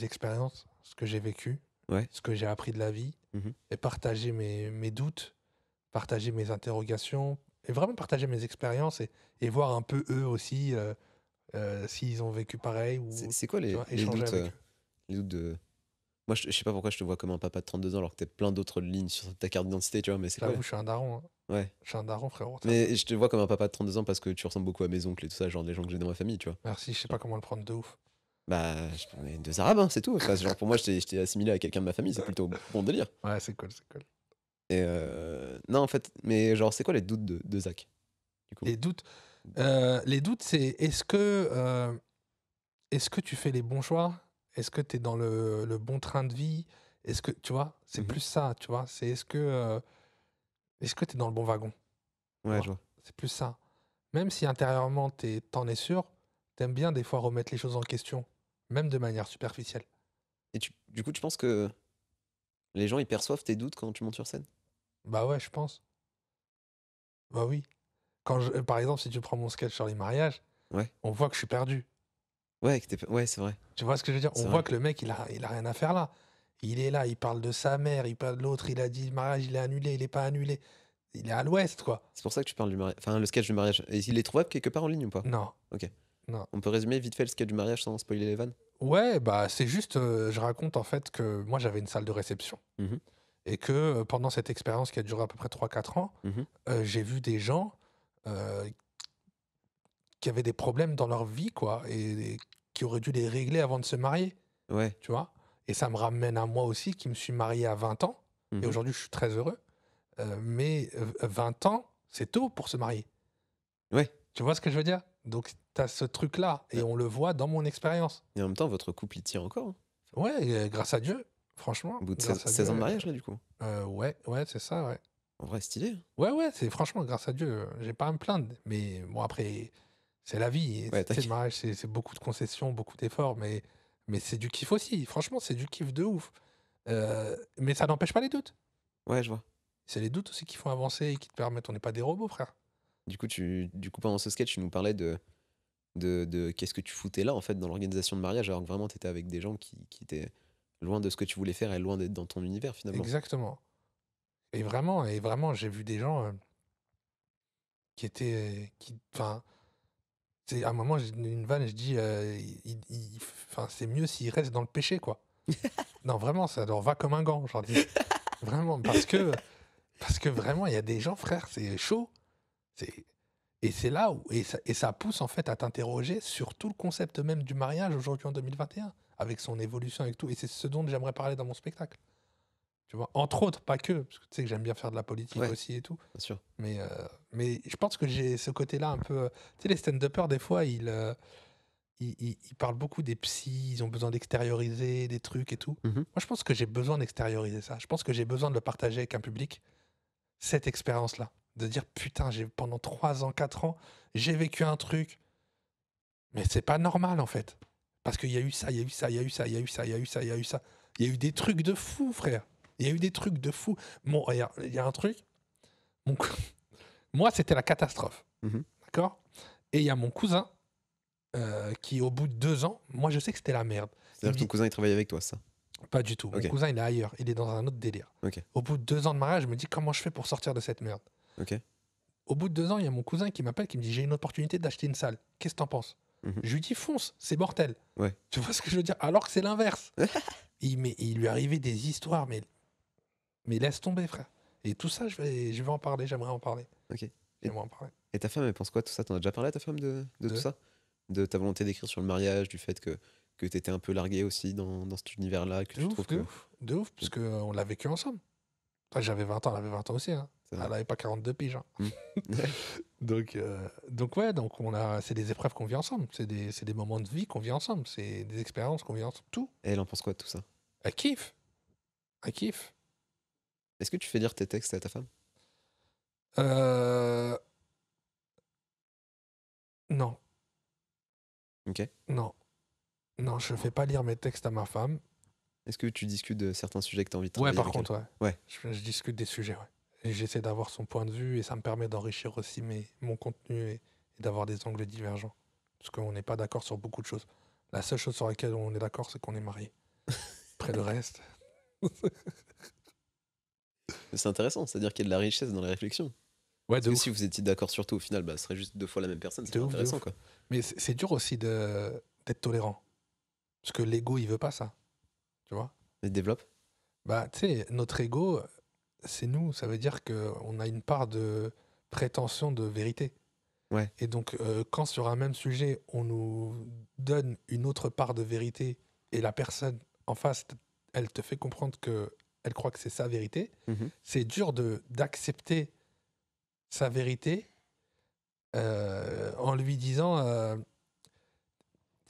expériences, ce que j'ai vécu, Ouais. ce que j'ai appris de la vie, Mhm. et partager mes doutes, partager mes interrogations, et vraiment partager mes expériences et voir un peu eux aussi s'ils ont vécu pareil ou C'est quoi tu les, vois, les échanger doutes, avec eux. les doutes de. Moi, je sais pas pourquoi je te vois comme un papa de 32 ans alors que t'as plein d'autres lignes sur ta carte d'identité, tu vois, mais c'est quoi? J'avoue, je suis un daron. Hein. Ouais. Je suis un daron, frérot. Mais je te vois comme un papa de 32 ans parce que tu ressembles beaucoup à mes oncles et tout ça, genre des gens que j'ai dans ma famille, tu vois. Merci, je sais pas comment le prendre de ouf. Bah, on est deux arabes, hein, c'est tout. Enfin, genre, pour moi, je t'ai assimilé à quelqu'un de ma famille, c'est plutôt bon délire. Ouais, c'est cool, c'est cool. Et non, en fait, mais genre, c'est quoi les doutes de Zach, du coup? Les doutes, c'est est-ce que tu fais les bons choix? Est-ce que tu es dans le bon train de vie? Est-ce que, tu vois, c'est Mhm. plus ça, tu vois. C'est est-ce que tu es dans le bon wagon? Tu Ouais, vois. je vois. C'est plus ça. Même si intérieurement, t'en es sûr, t'aimes bien des fois remettre les choses en question, même de manière superficielle. Et du coup, tu penses que les gens, ils perçoivent tes doutes quand tu montes sur scène? Bah ouais, je pense. Bah oui. Par exemple, si tu prends mon sketch sur les mariages, Ouais. on voit que je suis perdu. Ouais, ouais, c'est vrai. Tu vois ce que je veux dire? C'est On vrai. voit que le mec, il a rien à faire là. Il est là, il parle de sa mère, il parle de l'autre, il a dit le mariage, il est annulé, il est pas annulé. Il est à l'ouest, quoi. C'est pour ça que tu parles du mariage. Enfin, le sketch du mariage. Et il est trouvable quelque part en ligne ou pas? Non. Ok. Non. On peut résumer vite fait le sketch du mariage sans spoiler les vannes? Ouais, bah c'est juste, je raconte en fait que moi j'avais une salle de réception. Mhm. Et que pendant cette expérience qui a duré à peu près 3-4 ans, Mhm. j'ai vu des gens qui avaient des problèmes dans leur vie, quoi, et qui auraient dû les régler avant de se marier, Ouais. tu vois. Et ça me ramène à moi aussi qui me suis marié à 20 ans. Et Mhm. aujourd'hui, je suis très heureux. Mais 20 ans, c'est tôt pour se marier. Ouais. Tu vois ce que je veux dire? Donc, tu as ce truc-là, et on le voit dans mon expérience. Et en même temps, votre couple, il tient encore, hein. Ouais, et, grâce à Dieu, franchement. Au bout de Grâce à 16 ans de Dieu. mariage, là, du coup. Ouais, c'est ça, ouais. En vrai, stylé, hein. Ouais, c'est franchement, grâce à Dieu, j'ai pas à me plaindre. Mais bon, après, c'est la vie. Et, Ouais, tu sais, le t'inquiète. mariage, c'est beaucoup de concessions, beaucoup d'efforts, mais c'est du kiff aussi. Franchement, c'est du kiff de ouf. Mais ça n'empêche pas les doutes. Ouais, je vois. C'est les doutes aussi qui font avancer et qui te permettent. On n'est pas des robots, frère. Du coup, pendant ce sketch, tu nous parlais de qu'est-ce que tu foutais là, en fait, dans l'organisation de mariage, alors que vraiment, t'étais avec des gens qui étaient loin de ce que tu voulais faire et loin d'être dans ton univers, finalement. Exactement. Et vraiment, j'ai vu des gens qui étaient. Enfin, à un moment, j'ai une vanne, je dis, enfin, c'est mieux s'ils restent dans le péché, quoi. Non, vraiment, ça leur va comme un gant, j'en dis. Vraiment, parce que vraiment, il y a des gens, frère, c'est chaud. C'est, et c'est là où, et ça pousse en fait à t'interroger sur tout le concept même du mariage aujourd'hui en 2021, avec son évolution, avec tout. Et c'est ce dont j'aimerais parler dans mon spectacle. Tu vois, entre autres, pas que, parce que tu sais que j'aime bien faire de la politique Ouais. aussi et tout. Bien sûr. Mais je pense que j'ai ce côté-là un peu. Tu sais, les stand-uppers, des fois, ils parlent beaucoup des psys, ils ont besoin d'extérioriser des trucs et tout. Mhm. Moi, je pense que j'ai besoin d'extérioriser ça. Je pense que j'ai besoin de le partager avec un public, cette expérience-là. De dire, putain, pendant 3 ans, 4 ans, j'ai vécu un truc, mais c'est pas normal en fait. Parce qu'il y a eu ça, il y a eu ça, il y a eu ça, il y a eu ça, il y a eu ça, il y a eu ça. Il y a eu des trucs de fou, frère. Il y a eu des trucs de fou. Bon, regarde, il y a un truc. Mon cou- Moi, c'était la catastrophe. Mhm. D'accord. Et il y a mon cousin qui, au bout de 2 ans, moi, je sais que c'était la merde. C'est-à-dire que ton cousin, il travaille avec toi, ça. Pas du tout. Ok. Mon cousin, il est ailleurs. Il est dans un autre délire. Ok. Au bout de 2 ans de mariage, je me dis comment je fais pour sortir de cette merde. Ok. Au bout de 2 ans, il y a mon cousin qui m'appelle, qui me dit j'ai une opportunité d'acheter une salle. Qu'est-ce que t'en penses? Mhm. Je lui dis fonce, c'est mortel. Ouais. Tu vois ce que je veux dire? Alors que c'est l'inverse. Il lui arrivait des histoires, mais laisse tomber, frère. Et tout ça, je vais en parler, j'aimerais en parler. Ok. J'aimerais en parler. Et ta femme, elle pense quoi de tout ça? T'en as déjà parlé à ta femme de De tout ça? De ta volonté d'écrire sur le mariage, du fait que t'étais un peu largué aussi dans cet univers-là, que De tu ouf, trouves de que. ouf, de ouf, parce qu'on l'a vécu ensemble. Enfin, j'avais 20 ans, elle avait 20 ans aussi. Hein. C'est Elle vrai. n'avait pas 42 piges. Hein. Mm. Donc ouais, c'est des épreuves qu'on vit ensemble. C'est des moments de vie qu'on vit ensemble. C'est des expériences qu'on vit ensemble. Tout. Et elle en pense quoi de tout ça? Elle kiffe. Elle kiffe. Est-ce que tu fais lire tes textes à ta femme? Non. Ok. Non. Non, je fais pas lire mes textes à ma femme. Est-ce que tu discutes de certains sujets que tu as envie de Ouais, travailler par avec contre, ouais. Ouais. Je discute des sujets, ouais. Et j'essaie d'avoir son point de vue et ça me permet d'enrichir aussi mon contenu et d'avoir des angles divergents. Parce qu'on n'est pas d'accord sur beaucoup de choses. La seule chose sur laquelle on est d'accord, c'est qu'on est mariés. Après le reste. Mais c'est intéressant, c'est-à-dire qu'il y a de la richesse dans la réflexion. Ouais, Parce que si vous étiez d'accord sur tout, au final, bah, ce serait juste 2 fois la même personne, c'est De ouf, de intéressant, ouf. quoi. Mais c'est dur aussi d'être tolérant. Parce que l'ego, il veut pas ça. Tu vois? Et développe. Bah, tu sais, notre ego, c'est nous. Ça veut dire qu'on a une part de prétention de vérité. Ouais. Et donc, quand sur un même sujet, on nous donne une autre part de vérité et la personne en face, elle te fait comprendre qu'elle croit que c'est sa vérité, Mhm. c'est dur d'accepter sa vérité en lui disant,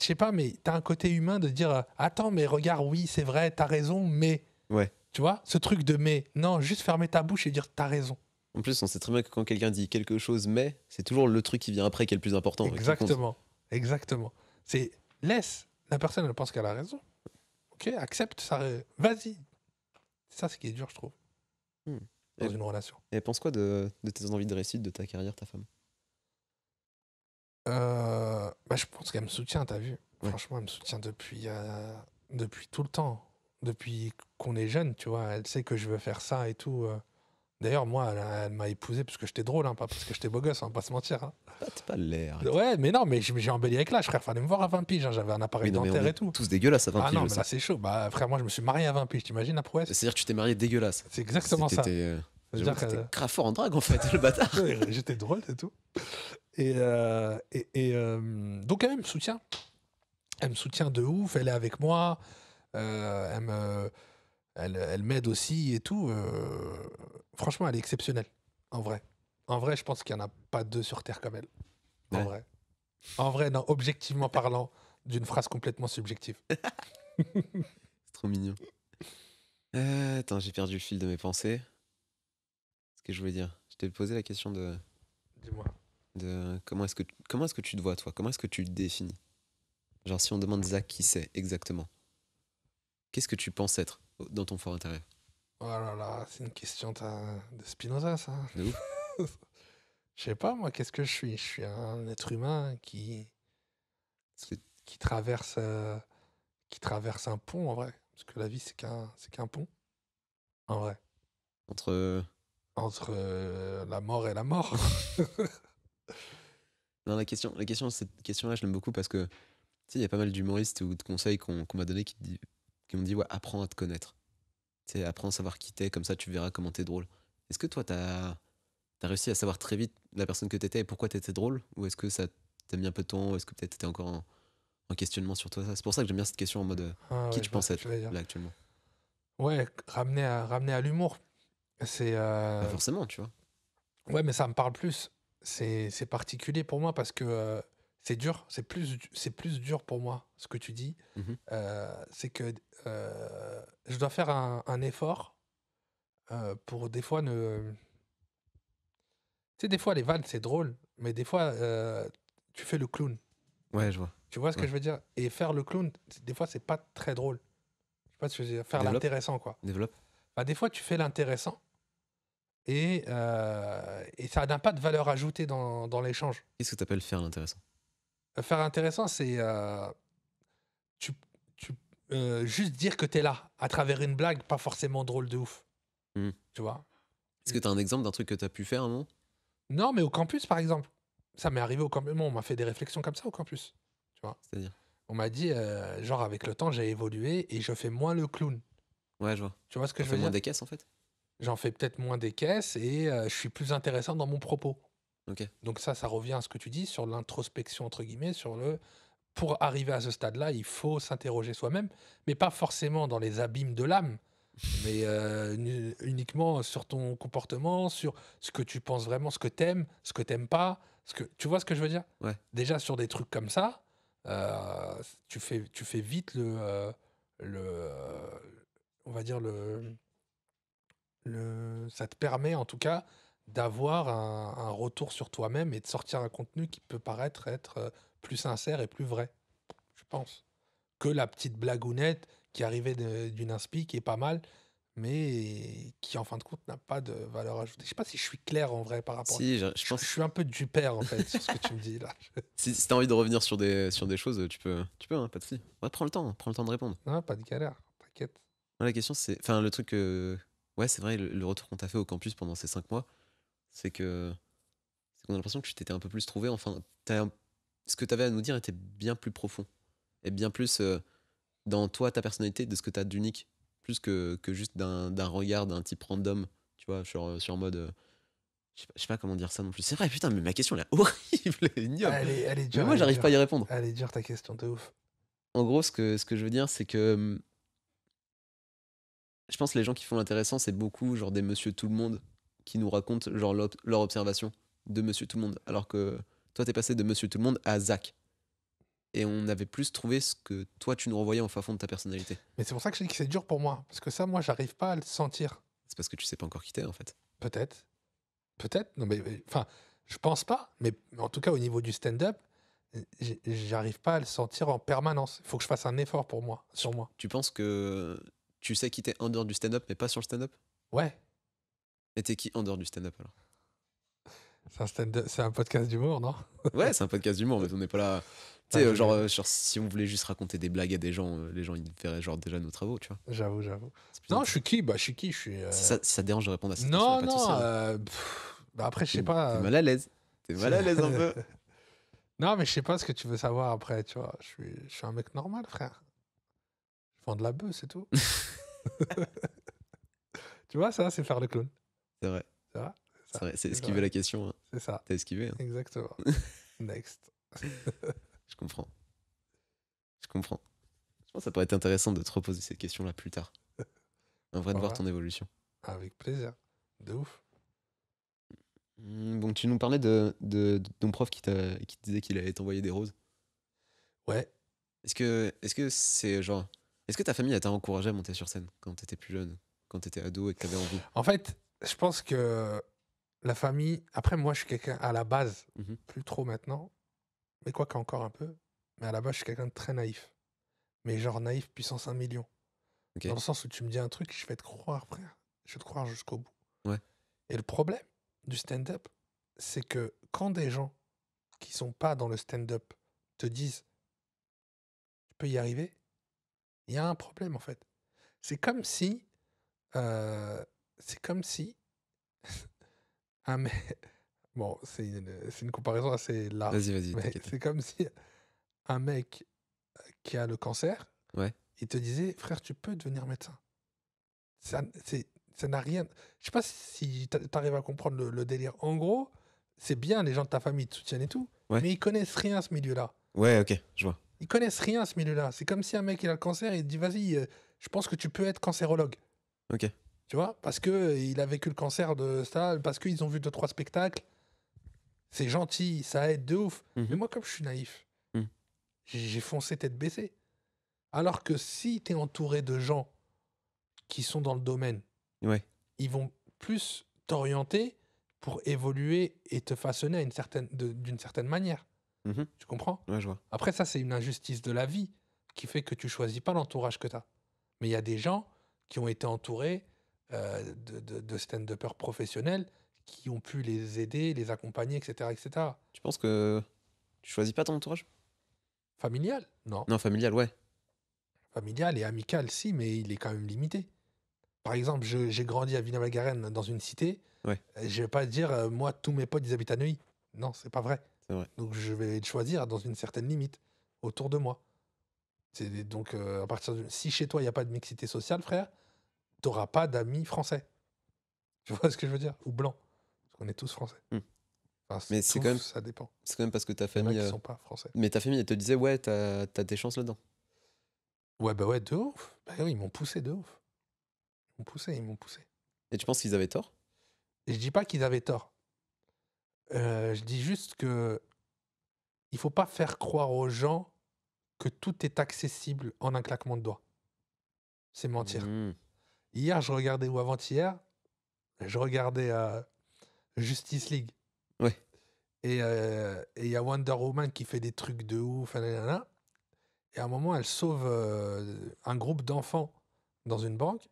je sais pas, mais t'as un côté humain de dire, attends, mais regarde, oui, c'est vrai, t'as raison, mais... Ouais. Tu vois, ce truc de mais, non, juste fermer ta bouche et dire t'as raison. En plus, on sait très bien que quand quelqu'un dit quelque chose, mais c'est toujours le truc qui vient après qui est le plus important. et qui compte. Exactement, exactement. C'est laisse la personne, elle pense qu'elle a raison. Ok, accepte ça, vas-y. C'est ça ce qui est dur, je trouve, Hmm. dans Et- une relation. Et elle pense quoi de tes envies de réussite, de ta carrière, ta femme? Bah, je pense qu'elle me soutient, t'as vu. Ouais. Franchement, elle me soutient depuis tout le temps. Depuis qu'on est jeune, tu vois. Elle sait que je veux faire ça et tout. D'ailleurs, moi, elle m'a épousé parce que j'étais drôle, hein, pas parce que j'étais beau gosse, on va pas se mentir. Hein. Ah, t'es pas l'air. Ouais, mais non, mais j'ai embelli avec l'âge, frère. Fallait me voir à 20 piges, hein, j'avais un appareil Oui, non, mais on dentaire et est tout. tous dégueulasses à 20 Ah piges, non, je mais sais. là, c'est chaud. Bah, frère, moi, je me suis marié à 20 piges, t'imagines la prouesse? C'est-à-dire que tu t'es marié dégueulasse. C'est exactement ça. T'étais C'est-à-dire j'avoue que que- t'étais grave fort en drague, en fait, le bâtard. Ouais, j'étais drôle et tout. Donc elle me soutient. Elle me soutient de ouf, elle est avec moi. Elle m'aide aussi et tout. Franchement, elle est exceptionnelle, en vrai. En vrai, je pense qu'il n'y en a pas deux sur Terre comme elle. En Ouais. vrai. En vrai, non, objectivement parlant, d'une phrase complètement subjective. C'est trop mignon. Attends, j'ai perdu le fil de mes pensées. Ce que je voulais dire. Je t'ai posé la question Dis-moi. de comment est-ce que tu te vois, toi? Comment est-ce que tu te définis? Genre, si on demande Zach qui c'est exactement, qu'est-ce que tu penses être dans ton fort intérieur? Oh là là, c'est une question de Spinoza, ça. De ouf. Je sais pas, moi, qu'est-ce que je suis? Je suis un être humain Parce que- qui traverse un pont, en vrai. Parce que la vie, c'est qu'un pont, en vrai. entre. Entre la mort et la mort. Non, cette question-là, je l'aime beaucoup parce que, tu sais, il y a pas mal d'humoristes ou de conseils qu'on m'a donné qui m'ont dit, ouais, apprends à te connaître. Tu sais, apprends à savoir qui t'es, comme ça tu verras comment t'es drôle. Est-ce que toi, t'as réussi à savoir très vite la personne que t'étais et pourquoi t'étais drôle? Ou est-ce que ça t'a mis un peu de temps? Ou est-ce que peut-être t'étais encore en questionnement sur toi? C'est pour ça que j'aime bien cette question en mode Ah qui ouais, tu je vois penses ce que tu être veux dire. là actuellement? Ouais, ramener à l'humour. C'est Pas forcément, tu vois. ouais, mais ça me parle plus. C'est particulier pour moi parce que c'est dur. C'est plus dur pour moi ce que tu dis. Mhm. C'est que je dois faire un effort pour des fois ne. Tu sais, des fois les vannes c'est drôle, mais des fois tu fais le clown. Ouais, je vois. Tu vois ce que Ouais. je veux dire? Et faire le clown, des fois c'est pas très drôle. Je sais pas ce que je veux dire. Faire Développe, l'intéressant quoi. développe. Bah, des fois tu fais l'intéressant et ça n'a pas de valeur ajoutée dans l'échange. Qu'est-ce que t'appelles faire l'intéressant? Faire intéressant, c'est tu, tu, juste dire que tu es là à travers une blague, pas forcément drôle de ouf. Mhm. Tu vois? Est-ce que t'as un exemple d'un truc que t'as pu faire à un moment? Non, mais au campus, par exemple. Ça m'est arrivé au campus. On m'a fait des réflexions comme ça au campus. Tu vois? C'est-à-dire? On m'a dit, genre, avec le temps, j'ai évolué et je fais moins le clown. Ouais, je vois. Tu vois ce que T'en je fais veux moins dire? des caisses en fait? J'en fais peut-être moins des caisses et je suis plus intéressant dans mon propos. Ok. Donc ça revient à ce que tu dis sur l'introspection, entre guillemets, sur le pour arriver à ce stade-là, il faut s'interroger soi-même, mais pas forcément dans les abîmes de l'âme, mais uniquement sur ton comportement, sur ce que tu penses vraiment, ce que t'aimes pas, tu vois ce que je veux dire? Ouais. Déjà sur des trucs comme ça, tu fais vite le, on va dire ça te permet en tout cas d'avoir un retour sur toi-même et de sortir un contenu qui peut paraître être plus sincère et plus vrai, je pense, que la petite blagounette qui arrivait d'une inspi qui est pas mal, mais qui en fin de compte n'a pas de valeur ajoutée. Je sais pas si je suis clair en vrai par rapport à. Si, je Je pense. suis un peu du père en fait sur ce que tu me dis là. Si t'as envie de revenir sur des choses, tu peux, hein, pas de soucis. Ouais, prends le temps de répondre. Non, pas de galère, t'inquiète. Ouais, la question, c'est. Enfin, le truc. Ouais, c'est vrai, le retour qu'on t'a fait au campus pendant ces 5 mois, c'est que. C'est qu'on a l'impression que tu t'étais un peu plus trouvé. Enfin, ce que t'avais à nous dire était bien plus profond. Et bien plus dans toi, ta personnalité, de ce que t'as d'unique. Plus que juste d'un regard d'un type random, tu vois, sur mode. Je sais pas comment dire ça non plus. C'est vrai, putain, mais ma question, elle est horrible et ignoble. Elle est Mais dure, moi, elle est j'arrive pas à y dure. répondre. Elle est dure ta question de ouf. En gros, ce que je veux dire, c'est que je pense que les gens qui font l'intéressant, c'est beaucoup genre des monsieur tout le monde qui nous racontent genre leur observation de monsieur tout le monde. Alors que toi, t'es passé de monsieur tout le monde à Zach. Et on avait plus trouvé ce que toi, tu nous renvoyais en fin fond de ta personnalité. Mais c'est pour ça que je dis que c'est dur pour moi, parce que ça, moi, j'arrive pas à le sentir. C'est parce que tu sais pas encore qui t'es en fait. Peut-être. Peut-être. Non, mais enfin, je pense pas. Mais en tout cas, au niveau du stand-up, j'arrive pas à le sentir en permanence. Il faut que je fasse un effort pour moi, sur moi. Tu penses que tu sais qui t'es en dehors du stand-up, mais pas sur le stand-up? Ouais. Et t'es qui en dehors du stand-up alors? C'est un podcast d'humour, non? Ouais, c'est un podcast d'humour, mais on n'est pas là. Tu Ouais, sais, genre, si on voulait juste raconter des blagues à des gens, les gens ils verraient genre déjà nos travaux, tu vois. J'avoue. C'est plus Non, je suis qui? Bah, je suis qui? Je suis. Si ça te dérange de répondre à cette question, y a Non, pas de souci, non. hein. Bah après, je sais T'es pas. mal à l'aise. T'es mal à l'aise un peu. Non, mais je sais pas ce que tu veux savoir après, tu vois. Je suis un mec normal, frère. Je vends de la bœuf, c'est tout. Tu vois, ça, c'est faire le clown. C'est vrai. C'est vrai? C'est vrai. C'est C'est esquiver vrai. la question, hein. C'est ça. T'as esquivé, hein. Exactement. Next. Je comprends. Je comprends. Je pense que ça pourrait être intéressant de te reposer cette question-là plus tard. En vrai, de voir Ouais. ton évolution. Avec plaisir. De ouf. Donc tu nous parlais de ton prof qui te disait qu'il allait t'envoyer des roses. Ouais. Est-ce que c'est genre. Est-ce que ta famille t'a encouragé à monter sur scène quand t'étais plus jeune, quand t'étais ado et que t'avais envie? En fait, je pense que la famille. Après, moi, je suis quelqu'un à la base, Mhm. plus trop maintenant, mais quoi qu'encore un peu. Mais à la base, je suis quelqu'un de très naïf. Mais genre naïf puissance 1 million. Ok. Dans le sens où tu me dis un truc, je vais te croire, frère. Je vais te croire jusqu'au bout. Ouais. Et le problème du stand-up, c'est que quand des gens qui sont pas dans le stand-up te disent tu peux y arriver, il y a un problème en fait. C'est comme si, euh, c'est comme si un mec, bon, c'est une comparaison assez large, Vas-y, mais t'inquiète. c'est comme si un mec qui a le cancer, Ouais. il te disait frère, tu peux devenir médecin. Ça, ça n'a rien. Je sais pas si t'arrives à comprendre le délire. En gros, c'est bien les gens de ta famille te soutiennent et tout, Ouais. mais ils connaissent rien à ce milieu-là. Ouais, ok, je vois. Ils connaissent rien à ce milieu-là. C'est comme si un mec il a le cancer et il te dit vas-y, je pense que tu peux être cancérologue. Ok. Tu vois, parce que il a vécu le cancer de ça, parce qu'ils ont vu 2-3 spectacles. C'est gentil, ça aide de ouf. Mais Mhm. moi, comme je suis naïf, Mhm. j'ai foncé tête baissée. Alors que si tu es entouré de gens qui sont dans le domaine, Ouais. ils vont plus t'orienter pour évoluer et te façonner d'une certaine manière. Mhm. Tu comprends? Ouais, je vois. Après, ça, c'est une injustice de la vie qui fait que tu choisis pas l'entourage que tu as. Mais il y a des gens qui ont été entourés de stand-uppers professionnels qui ont pu les aider, les accompagner, etc., etc. Tu penses que tu choisis pas ton entourage? Familial? Non. Non, familial, ouais. Familial et amical, si, mais il est quand même limité. Par exemple, j'ai grandi à Villa-Magarenne dans une cité. Ouais. Je vais pas dire, moi, tous mes potes, ils habitent à Neuilly. Non, c'est pas vrai. C'est vrai. Donc, je vais choisir dans une certaine limite autour de moi. Donc, à partir de... si chez toi, il n'y a pas de mixité sociale, frère, tu n'auras pas d'amis français. Tu vois ce que je veux dire? Ou blancs. Parce qu'on est tous français. Hmm. Enfin, Mais c'est tous, quand même, ça dépend. c'est quand même parce que ta Il y en a famille. qui sont pas français. Mais ta famille, elle te disait, ouais, t'as tes chances là-dedans. Ouais, bah ouais, de ouf. Bah oui, ils m'ont poussé de ouf. Ils m'ont poussé. Et tu penses qu'ils avaient tort? Et je dis pas qu'ils avaient tort. Je dis juste que il faut pas faire croire aux gens que tout est accessible en un claquement de doigts. C'est mentir. Hmm. Hier, je regardais, ou avant-hier, je regardais Justice League. Ouais. Et il y a Wonder Woman qui fait des trucs de ouf. Nanana. Et à un moment, elle sauve un groupe d'enfants dans une banque.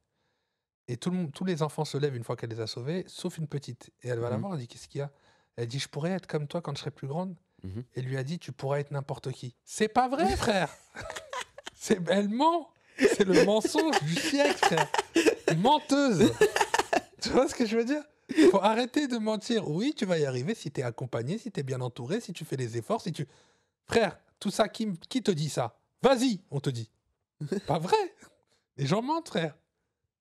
Et tous les enfants se lèvent une fois qu'elle les a sauvés, sauf une petite. Et elle va la Mhm. voir, elle dit qu'est-ce qu'il y a? Elle dit je pourrais être comme toi quand je serai plus grande. Mhm. Et lui a dit tu pourras être n'importe qui. C'est pas vrai, frère. Elle ment. C'est le mensonge du siècle, frère. Menteuse. Tu vois ce que je veux dire? Faut arrêter de mentir. Oui, tu vas y arriver si tu es accompagné, si tu es bien entouré, si tu fais les efforts, si tu... Frère, tout ça, qui te dit ça? Vas-y, on te dit. Pas vrai. Les gens mentent, frère.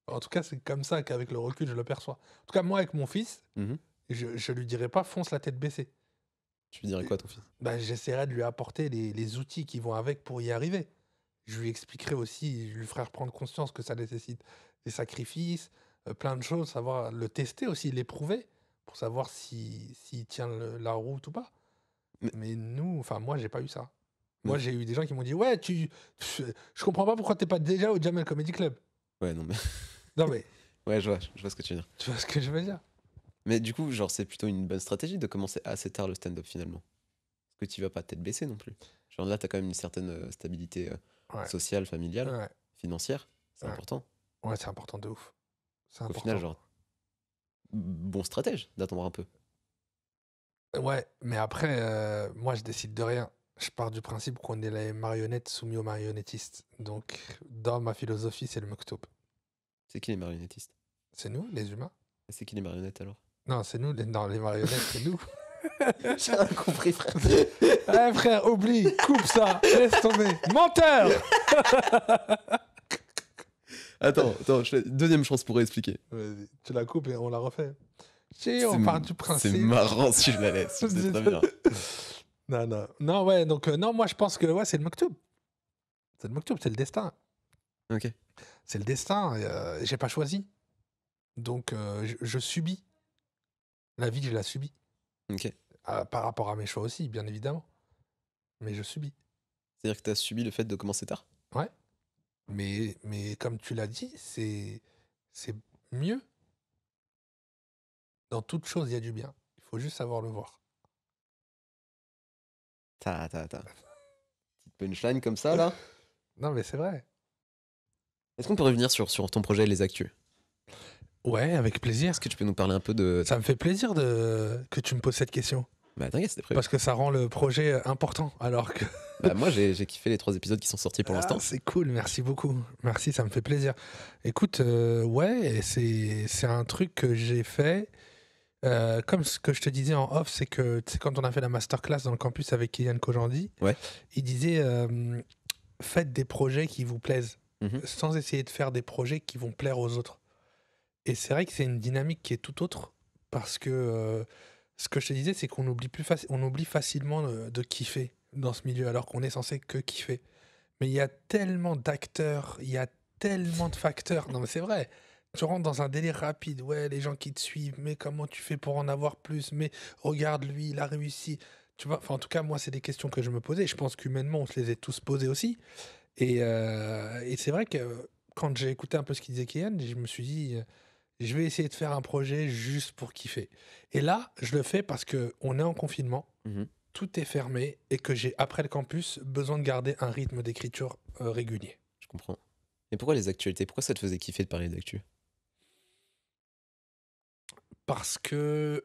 En tout cas, c'est comme ça qu'avec le recul, je le perçois. En tout cas, moi, avec mon fils, Mhm. je lui dirais pas fonce la tête baissée. Tu lui dirais quoi à ton fils? Bah, j'essaierai de lui apporter les outils qui vont avec pour y arriver. Je lui expliquerai aussi, je lui ferai prendre conscience que ça nécessite des sacrifices, plein de choses, savoir le tester aussi, l'éprouver, pour savoir s'il tient la route ou pas. Mais- Mais nous, enfin, moi, j'ai pas eu ça. Mais- Moi, j'ai eu des gens qui m'ont dit ouais, je comprends pas pourquoi t'es pas déjà au Jamel Comedy Club. Ouais, non, mais. Non, mais Ouais, je vois ce que tu veux dire. tu vois ce que je veux dire? Mais du coup, genre, c'est plutôt une bonne stratégie de commencer assez tard le stand-up finalement. Parce que tu vas pas tête baissée non plus. Genre là, t'as quand même une certaine stabilité Ouais. sociale, familiale, Ouais, financière. C'est Ouais. important. ouais, c'est important de ouf. C'est Au important. final, genre, bon stratège d'attendre un peu. Ouais, mais après, moi, je décide de rien. Je pars du principe qu'on est les marionnettes soumis aux marionnettistes. Donc, dans ma philosophie, c'est le Mektoub. C'est qui les marionnettistes? C'est nous, les humains? Et c'est qui les marionnettes alors? Non, c'est nous, non, les marionnettes, c'est nous. J'ai rien compris, frère. Eh frère, oublie, coupe ça, laisse tomber. Menteur! Attends, deuxième chance pour expliquer. Vas-y, tu la coupes et on la refait. Si, C'est on part du principe. C'est marrant si je la laisse. C'est très bien. Non, non. Non, ouais, donc, non, moi, je pense que ouais, c'est le Mektoub. C'est le Mektoub, c'est le destin. Ok. C'est le destin. J'ai pas choisi. Donc, je subis. La vie, je la subis. Ok. Par rapport à mes choix aussi, bien évidemment. Mais je subis. C'est-à-dire que t'as subi le fait de commencer tard? Ouais. Mais comme tu l'as dit, c'est mieux. Dans toute chose, il y a du bien. Il faut juste savoir le voir. Petite punchline comme ça, là. Non, mais c'est vrai. Est-ce qu'on peut revenir sur ton projet Les Actus? Ouais, avec plaisir. Est-ce que tu peux nous parler un peu de... Ça me fait plaisir que tu me poses cette question. Bah t'inquiète, c'était prévu. Parce que ça rend le projet important. Alors que. Bah moi, j'ai kiffé les 3 épisodes qui sont sortis pour l'instant. C'est cool, merci beaucoup. Merci, ça me fait plaisir. Écoute, ouais, c'est un truc que j'ai fait. Comme ce que je te disais en off, c'est que tu sais, quand on a fait la masterclass dans le campus avec Kylian Kojandi, Ouais. il disait faites des projets qui vous plaisent, Mhm. sans essayer de faire des projets qui vont plaire aux autres. Et c'est vrai que c'est une dynamique qui est tout autre, parce que ce que je te disais, c'est qu'on on oublie facilement de kiffer dans ce milieu, alors qu'on est censé que kiffer. Mais il y a tellement d'acteurs, il y a tellement de facteurs. Non, mais c'est vrai. Tu rentres dans un délire rapide. Ouais, les gens qui te suivent, mais comment tu fais pour en avoir plus? Mais regarde, lui, il a réussi. Tu vois, enfin, en tout cas, moi, c'est des questions que je me posais. Je pense qu'humainement, on se les a tous posées aussi. Et c'est vrai que quand j'ai écouté un peu ce qu'il disait Kian, je me suis dit, je vais essayer de faire un projet juste pour kiffer. Et là, je le fais parce qu'on est en confinement, Mhm. tout est fermé et que j'ai, après le campus, besoin de garder un rythme d'écriture régulier. Je comprends. Et pourquoi les actualités? Pourquoi ça te faisait kiffer de parler d'actu? Parce que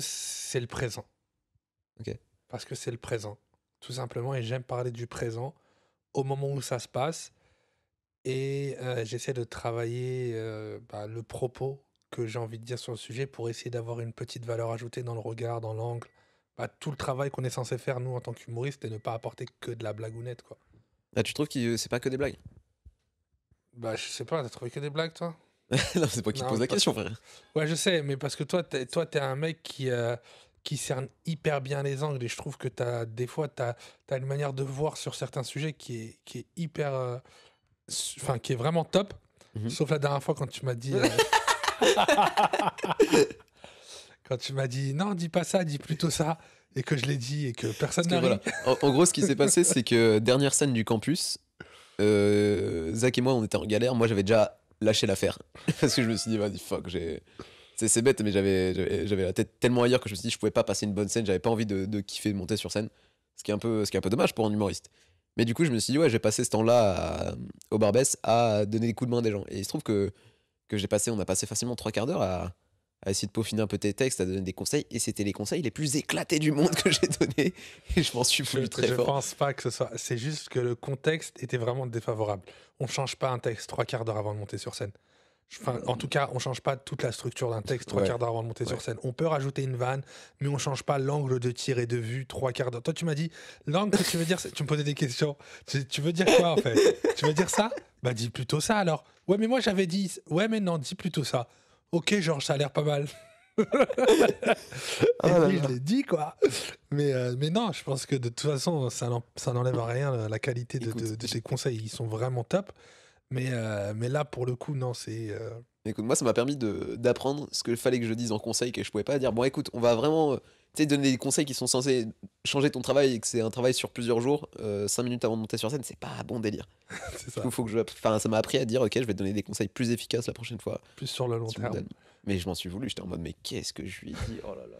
c'est le présent. Ok. Parce que c'est le présent, tout simplement. Et j'aime parler du présent au moment où ça se passe. Et j'essaie de travailler le propos que j'ai envie de dire sur le sujet pour essayer d'avoir une petite valeur ajoutée dans le regard, dans l'angle. Tout le travail qu'on est censé faire, nous, en tant qu'humoristes, et ne pas apporter que de la blagounette, quoi. Ah, tu trouves que c'est pas que des blagues? Je sais pas, t'as trouvé que des blagues, toi? Non, c'est pas qui te Non, pose la parce question, frère. Ouais, je sais, mais parce que toi, t'es un mec qui cerne hyper bien les angles, et je trouve que des fois, t'as une manière de voir sur certains sujets qui est hyper, enfin, qui est vraiment top. Mhm. Sauf la dernière fois quand tu m'as dit, quand tu m'as dit, non, dis pas ça, dis plutôt ça, et que je l'ai dit et que personne n'a Parce que ri. voilà. En gros, ce qui s'est passé, c'est que dernière scène du campus, Zach et moi, on était en galère. Moi, j'avais déjà lâché l'affaire. Parce que je me suis dit, vas-y, fuck, c'est bête, mais j'avais la tête tellement ailleurs que je me suis dit, je pouvais pas passer une bonne scène. J'avais pas envie de kiffer, de monter sur scène. Ce qui est un peu dommage pour un humoriste. Mais du coup, je me suis dit, ouais, je vais passer ce temps-là au Barbès à donner des coups de main à des gens. Et il se trouve que on a passé facilement 3 quarts d'heure à essayer de peaufiner un peu tes textes, à donner des conseils. Et c'était les conseils les plus éclatés du monde que j'ai donnés. Et je m'en suis voulu très Je fort. pense pas que ce soit. C'est juste que le contexte était vraiment défavorable. On change pas un texte 3 quarts d'heure avant de monter sur scène. Enfin, en tout cas, on change pas toute la structure d'un texte 3 quarts d'heure avant de monter sur scène. On peut rajouter une vanne, mais on change pas l'angle de tir et de vue 3 quarts d'heure. Toi, tu m'as dit, l'angle que tu veux dire, tu me posais des questions. Tu veux dire quoi, en fait? Tu veux dire ça? Bah, dis plutôt ça, alors. Ouais, mais moi, j'avais dit... Ouais, mais non, dis plutôt ça. Ok, Georges, ça a l'air pas mal. Et puis, je l'ai dit, quoi. Mais non, je pense que de toute façon, ça n'enlève à rien la qualité Écoute, de tes conseils. Ils sont vraiment top. Mais là, pour le coup, non, c'est... Écoute, moi, ça m'a permis d'apprendre ce qu'il fallait que je dise en conseil, que je pouvais pas dire. Bon, écoute, on va vraiment donner des conseils qui sont censés changer ton travail et que c'est un travail sur plusieurs jours, 5 minutes avant de monter sur scène, c'est pas un bon délire. c'est Du ça. coup, ça m'a appris à dire, ok, je vais te donner des conseils plus efficaces la prochaine fois. Plus sur le long Tu me terme. donnes. Mais je m'en suis voulu, j'étais en mode, mais qu'est-ce que je lui ai dit? Oh là là.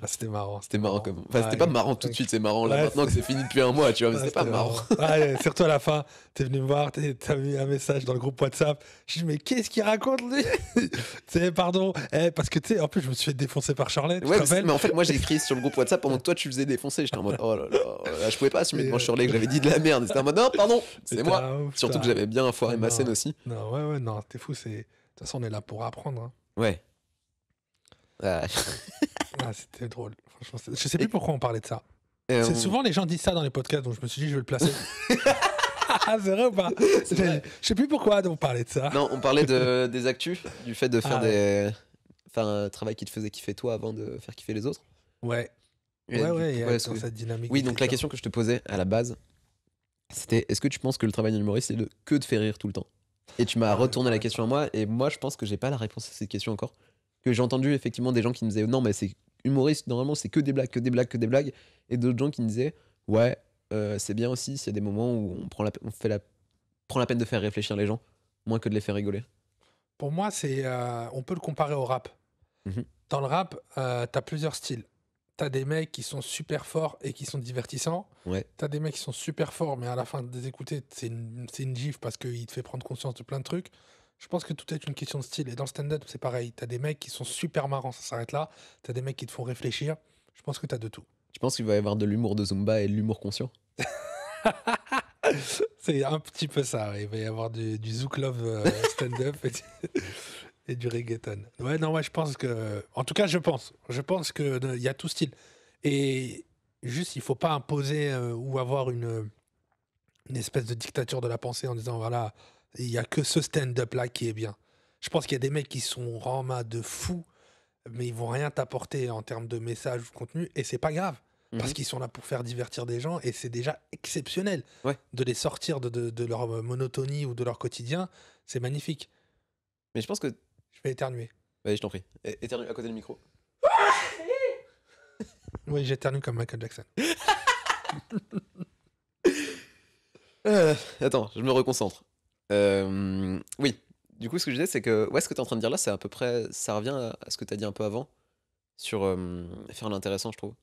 Ah, c'était marrant. C'était marrant comme. Enfin, c'était pas marrant tout de suite, c'est marrant là Ouais, maintenant que c'est fini depuis un mois, tu vois, mais c'était pas marrant. Ouais, surtout à la fin, t'es venu me voir, t'as mis un message dans le groupe WhatsApp. Je dis, mais qu'est-ce qu'il raconte, lui? Tu sais, pardon. Parce que, tu sais, en plus, je me suis fait défoncer par Charlotte. Ouais, mais en fait, moi j'ai écrit sur le groupe WhatsApp pendant que toi tu faisais défoncer. J'étais en mode, oh là là, je pouvais pas assumer devant Shirley que j'avais dit de la merde. C'était en mode, non, pardon, c'est moi. Surtout que j'avais bien foiré ma scène aussi. Non, ouais, non, t'es fou. De toute façon, on est là pour apprendre. Hein. Ouais. Ah. C'était drôle. Franchement, je sais plus pourquoi on parlait de ça. C'est souvent les gens disent ça dans les podcasts, donc je me suis dit, je vais le placer. Ah, c'est vrai ou pas? Je sais plus pourquoi on parlait de ça. Non, on parlait des actus, du fait de faire un travail qui te faisait kiffer toi avant de faire kiffer les autres. Ouais. Et Ouais, dans cette dynamique. Oui, donc la question que je te posais à la base, c'était est-ce que tu penses que le travail d'un humoriste, c'est que de faire rire tout le temps? Et tu m'as retourné la question à moi, et moi je pense que j'ai pas la réponse à cette question encore. Que j'ai entendu effectivement des gens qui me disaient non, mais c'est humoriste, normalement c'est que des blagues, que des blagues, que des blagues. Et d'autres gens qui me disaient ouais, c'est bien aussi s'il y a des moments où prend la peine de faire réfléchir les gens, moins que de les faire rigoler. Pour moi, on peut le comparer au rap. Mhm. Dans le rap, t'as plusieurs styles. T'as des mecs qui sont super forts et qui sont divertissants. Ouais. T'as des mecs qui sont super forts, mais à la fin de les écouter, c'est une gifle parce qu'il te fait prendre conscience de plein de trucs. Je pense que tout est une question de style. Et dans le stand-up, c'est pareil. T'as des mecs qui sont super marrants, ça s'arrête là. T'as des mecs qui te font réfléchir. Je pense que t'as de tout. Tu penses qu'il va y avoir de l'humour de Zumba et de l'humour conscient? C'est un petit peu ça. Ouais. Il va y avoir du Zouk Love stand-up et du reggaeton. Ouais, non, ouais, je pense que. En tout cas, je pense. Je pense qu'il y a tout style. Et juste, il faut pas imposer ou avoir une espèce de dictature de la pensée en disant voilà, il y a que ce stand-up là qui est bien. Je pense qu'il y a des mecs qui sont vraiment de fous, mais ils vont rien t'apporter en termes de message ou de contenu, et c'est pas grave. Parce Mhm. qu'ils sont là pour faire divertir des gens et c'est déjà exceptionnel Ouais. de les sortir de leur monotonie ou de leur quotidien. C'est magnifique. Mais je pense que. Je vais éternuer. Vas-y, je t'en prie. Éternue à côté du micro. Oui, j'éternue comme Michael Jackson. Attends, je me reconcentre. Oui, du coup, ce que je disais, c'est que ouais, ce que tu es en train de dire là, c'est à peu près. Ça revient à ce que tu as dit un peu avant sur faire l'intéressant, je trouve.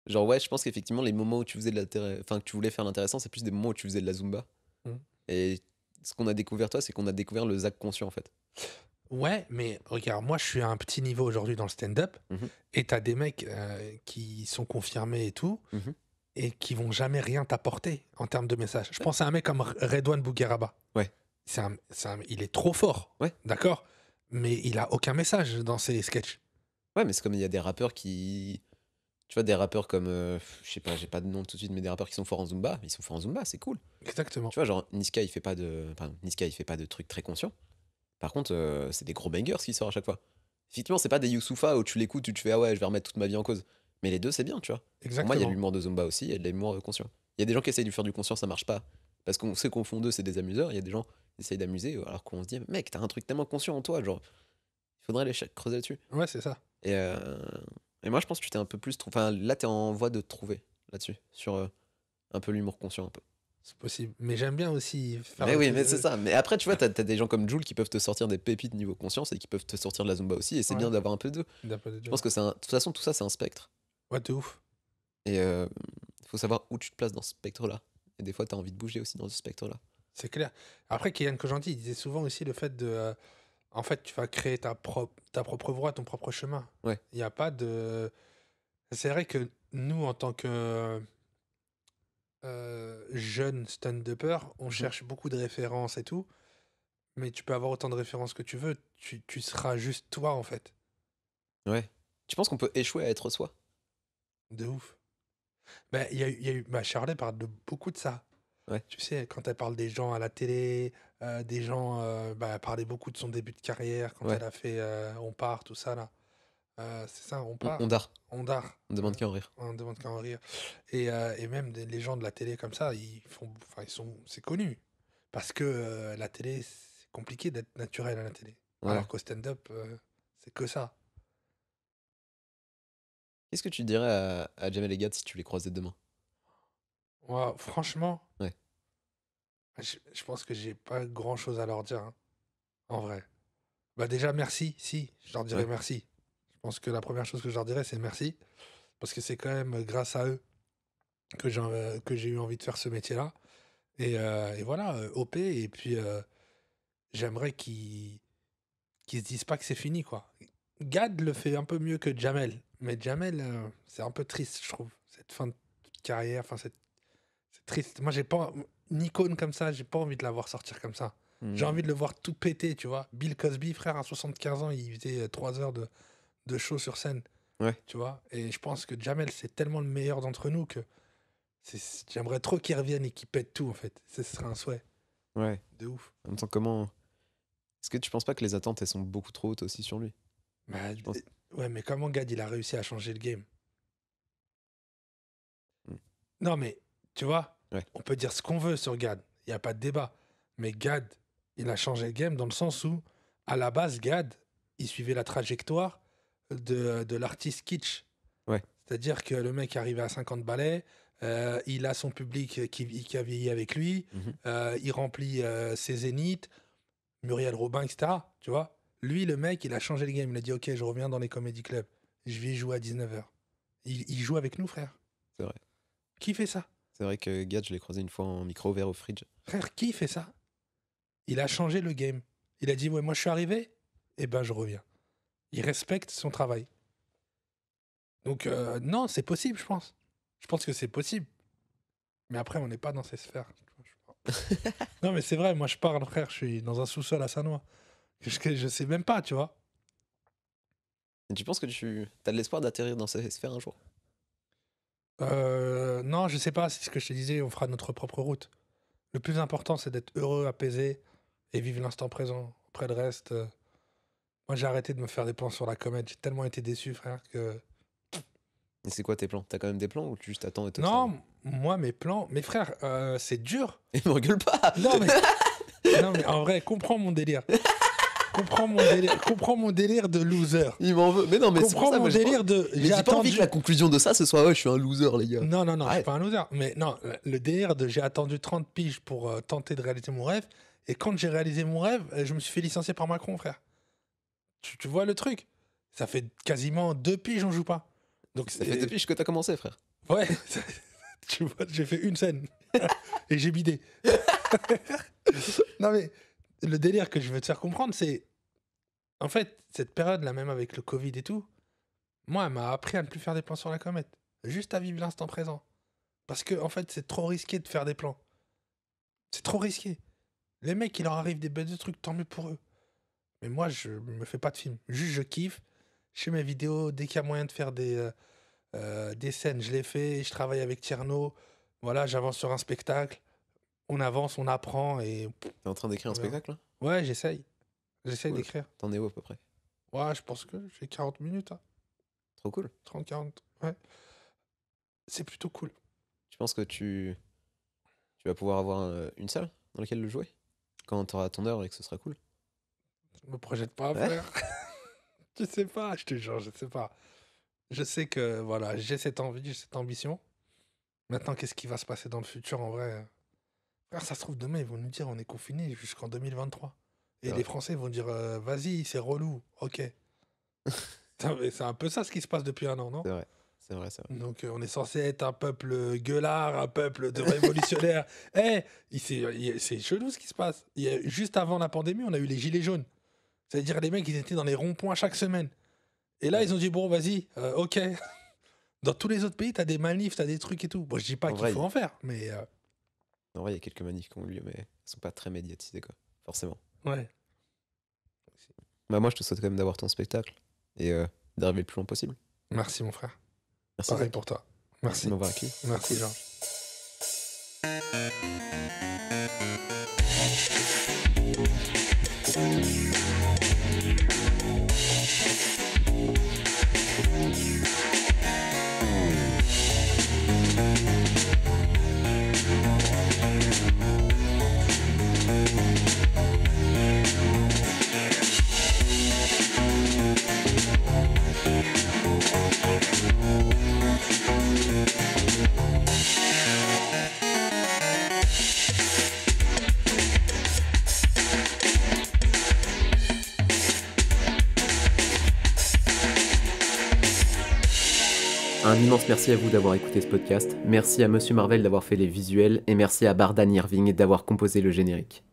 Genre, ouais, je pense qu'effectivement, les moments où tu faisais de l'intérêt. Enfin, que tu voulais faire l'intéressant, c'est plus des moments où tu faisais de la Zumba. Mhm. Et ce qu'on a découvert, toi, c'est qu'on a découvert le Zach conscient, en fait. Ouais, mais regarde, moi je suis à un petit niveau aujourd'hui dans le stand-up, Mhm. et t'as des mecs qui sont confirmés et tout, Mhm. et qui vont jamais rien t'apporter en termes de message. Je pense à un mec comme Redouane Bougueraba. Ouais. Il est trop fort, Ouais. d'accord, mais il a aucun message dans ses sketchs. Ouais, mais c'est comme il y a des rappeurs qui. Tu vois, des rappeurs comme. Je sais pas, j'ai pas de nom tout de suite, mais des rappeurs qui sont forts en Zumba. Ils sont forts en Zumba, c'est cool. Exactement. Tu vois, genre, Niska, il fait pas de. Enfin, Niska, il fait pas de trucs très conscients. Par contre, c'est des gros bangers qui sortent à chaque fois. Effectivement, c'est pas des Youssoupha où tu l'écoutes, où tu fais ah ouais, je vais remettre toute ma vie en cause. Mais les deux, c'est bien, tu vois. Pour moi, il y a Exactement. l'humour de Zumba aussi, il y a de l'humour conscient. Il y a des gens qui essayent de faire du conscient, ça marche pas. Parce qu'on sait qu'au fond d'eux, c'est des amuseurs. Il y a des gens qui essayent d'amuser, alors qu'on se dit, mec, t'as un truc tellement conscient en toi, genre, il faudrait aller creuser là-dessus. Ouais, c'est ça. Et, et moi, je pense que tu t'es un peu plus. Enfin, là, t'es en voie de te trouver là-dessus, sur un peu l'humour conscient, un peu. C'est possible. Mais j'aime bien aussi faire Mais le oui, truc mais de- c'est ça. Mais après, tu vois, t'as des gens comme Jules qui peuvent te sortir des pépites niveau conscience et qui peuvent te sortir de la Zumba aussi. Et c'est Ouais. bien d'avoir un peu de deux. d'un peu de Je deux. pense que de toute façon, tout ça, c'est un spectre. Ouais, de ouf. Et il faut savoir où tu te places dans ce spectre-là. Et des fois, t'as envie de bouger aussi dans ce spectre-là. C'est clair. Après, Kylian Kojandi, il disait souvent aussi le fait de. En fait, tu vas créer ta propre voie, ton propre chemin. Ouais. Il n'y a pas de. C'est vrai que nous, en tant que jeunes stand-uppers, on cherche beaucoup de références et tout. Mais tu peux avoir autant de références que tu veux. Tu seras juste toi, en fait. Ouais. Tu penses qu'on peut échouer à être soi? De ouf. Ben, il y a eu. Bah, Charlotte parle de beaucoup de ça. Ouais. Tu sais, quand elle parle des gens à la télé, des gens. Bah, elle parlait beaucoup de son début de carrière, quand Ouais. elle a fait On part, tout ça, là. C'est ça, On part. On dard. On dart. On demande qu'à en rire. On demande qu'à en rire. Et même les gens de la télé comme ça, enfin, c'est connu. Parce que la télé, c'est compliqué d'être naturel à la télé. Ouais. Alors qu'au stand-up, c'est que ça. Qu'est-ce que tu dirais à Jamel et Gad si tu les croisais demain? Moi, franchement, Ouais. je pense que j'ai pas grand-chose à leur dire, hein, en vrai. Bah déjà, merci, si, je leur dirais Ouais. merci. Je pense que la première chose que je leur dirais, c'est merci. Parce que c'est quand même grâce à eux que j'ai eu envie de faire ce métier-là. Et voilà, OP, et puis j'aimerais qu'ils se disent pas que c'est fini, quoi. Gad le fait un peu mieux que Jamel, mais Jamel, c'est un peu triste, je trouve, cette fin de carrière, enfin, c'est triste. Moi, j'ai pas une icône comme ça, j'ai pas envie de la voir sortir comme ça. J'ai envie de le voir tout péter, tu vois. Bill Cosby, frère, à 75 ans, il faisait 3 heures de show sur scène, Ouais. tu vois. Et je pense que Jamel, c'est tellement le meilleur d'entre nous que j'aimerais trop qu'il revienne et qu'il pète tout, en fait. Ce serait un souhait Ouais. de ouf. En même temps, comment. Est-ce que tu penses pas que les attentes, elles sont beaucoup trop hautes aussi sur lui? Bah, Je pense. ouais, mais comment Gad, il a réussi à changer le game? Mm. Non, mais tu vois, Ouais. on peut dire ce qu'on veut sur Gad, il n'y a pas de débat. Mais Gad, il a changé le game dans le sens où, à la base, Gad, il suivait la trajectoire de l'artiste kitsch. Ouais. C'est-à-dire que le mec est arrivé à 50 balais, il a son public qui a vieilli avec lui, il remplit ses zéniths, Muriel Robin, etc. Tu vois? Lui, le mec, il a changé le game. Il a dit, OK, je reviens dans les comédie clubs. Je vais jouer à 19h. Il joue avec nous, frère. C'est vrai. Qui fait ça? C'est vrai que Gad, je l'ai croisé une fois en micro ouvert au fridge. Frère, qui fait ça? Il a changé le game. Il a dit, ouais, moi je suis arrivé, eh ben je reviens. Il respecte son travail. Donc, non, c'est possible, je pense. Je pense que c'est possible. Mais après, on n'est pas dans ces sphères. Non, mais c'est vrai, moi je parle, frère, je suis dans un sous-sol à Sannois. Je sais même pas, tu vois. Et tu penses que tu as de l'espoir d'atterrir dans ces sphères un jour? Non, je sais pas, c'est ce que je te disais, on fera notre propre route. Le plus important, c'est d'être heureux, apaisé et vivre l'instant présent. Après le reste, moi j'ai arrêté de me faire des plans sur la comète. J'ai tellement été déçu, frère, que. Et c'est quoi tes plans? T'as quand même des plans ou tu juste attends et Non, moi mes plans, mes frères, c'est dur. Et me rigole pas! Non, mais en vrai, comprends mon délire. Comprends mon délire de loser. Il m'en veut. Mais non, mais c'est pour Comprends ça, mon moi, délire de. Mais j'ai pas envie que la conclusion de ça, ce soit, ouais, je suis un loser, les gars. Non, je suis Arrête. pas un loser. Mais non, le délire de j'ai attendu 30 piges pour tenter de réaliser mon rêve. Et quand j'ai réalisé mon rêve, je me suis fait licencier par Macron, frère. Tu vois le truc? Ça fait quasiment 2 piges, on joue pas. Donc, Ça fait 2 piges que t'as commencé, frère. Ouais, tu vois, j'ai fait une scène. Et j'ai bidé. Non, mais le délire que je veux te faire comprendre, c'est. En fait, cette période-là, même avec le Covid et tout, moi, elle m'a appris à ne plus faire des plans sur la comète. Juste à vivre l'instant présent. Parce que, en fait, c'est trop risqué de faire des plans. C'est trop risqué. Les mecs, il leur arrive des bêtes de trucs, tant mieux pour eux. Mais moi, je me fais pas de film. Juste, je kiffe. Je fais mes vidéos. Dès qu'il y a moyen de faire des scènes, je les fais. Je travaille avec Tierno. Voilà, j'avance sur un spectacle. On avance, on apprend et. T'es en train d'écrire un Voilà. spectacle, là? Ouais, j'essaye. J'essaye Cool. d'écrire. T'en es où à peu près? Ouais, je pense que j'ai 40 minutes. Hein. Trop cool. 30, 40. Ouais. C'est plutôt cool. Tu penses que tu vas pouvoir avoir une salle dans laquelle le jouer? Quand t'auras ton heure et que ce sera cool? Je me projette pas, Ouais. frère. Je sais pas, je te jure, je sais pas. Je sais que, voilà, j'ai cette envie, j'ai cette ambition. Maintenant, qu'est-ce qui va se passer dans le futur, en vrai? Frère, ça se trouve, demain, ils vont nous dire on est confinés jusqu'en 2023. Et Ouais. les Français vont dire vas-y, c'est relou, ok. Putain, mais c'est un peu ça ce qui se passe depuis un an, non? C'est vrai. C'est vrai, c'est vrai. Donc, on est censé être un peuple gueulard, un peuple de révolutionnaires. C'est chelou ce qui se passe. Juste avant la pandémie, on a eu les gilets jaunes. C'est-à-dire les mecs, ils étaient dans les ronds-points chaque semaine. Et là, ils ont dit, bon, vas-y, ok. Dans tous les autres pays, t'as des manifs, t'as des trucs et tout. Bon, je dis pas En qu'il vrai, faut en faire, mais En vrai, il y a quelques manifs qui ont eu lieu, mais elles sont pas très médiatisées, quoi. Forcément. ouais. Bah, moi, je te souhaite quand même d'avoir ton spectacle et d'arriver le plus loin possible. Merci, mon frère. Merci. Pareil Zach. pour toi. Merci Merci. de m'avoir accueilli. Merci, Georges. Un immense merci à vous d'avoir écouté ce podcast, merci à Monsieur Marvel d'avoir fait les visuels, et merci à Bardan Irving d'avoir composé le générique.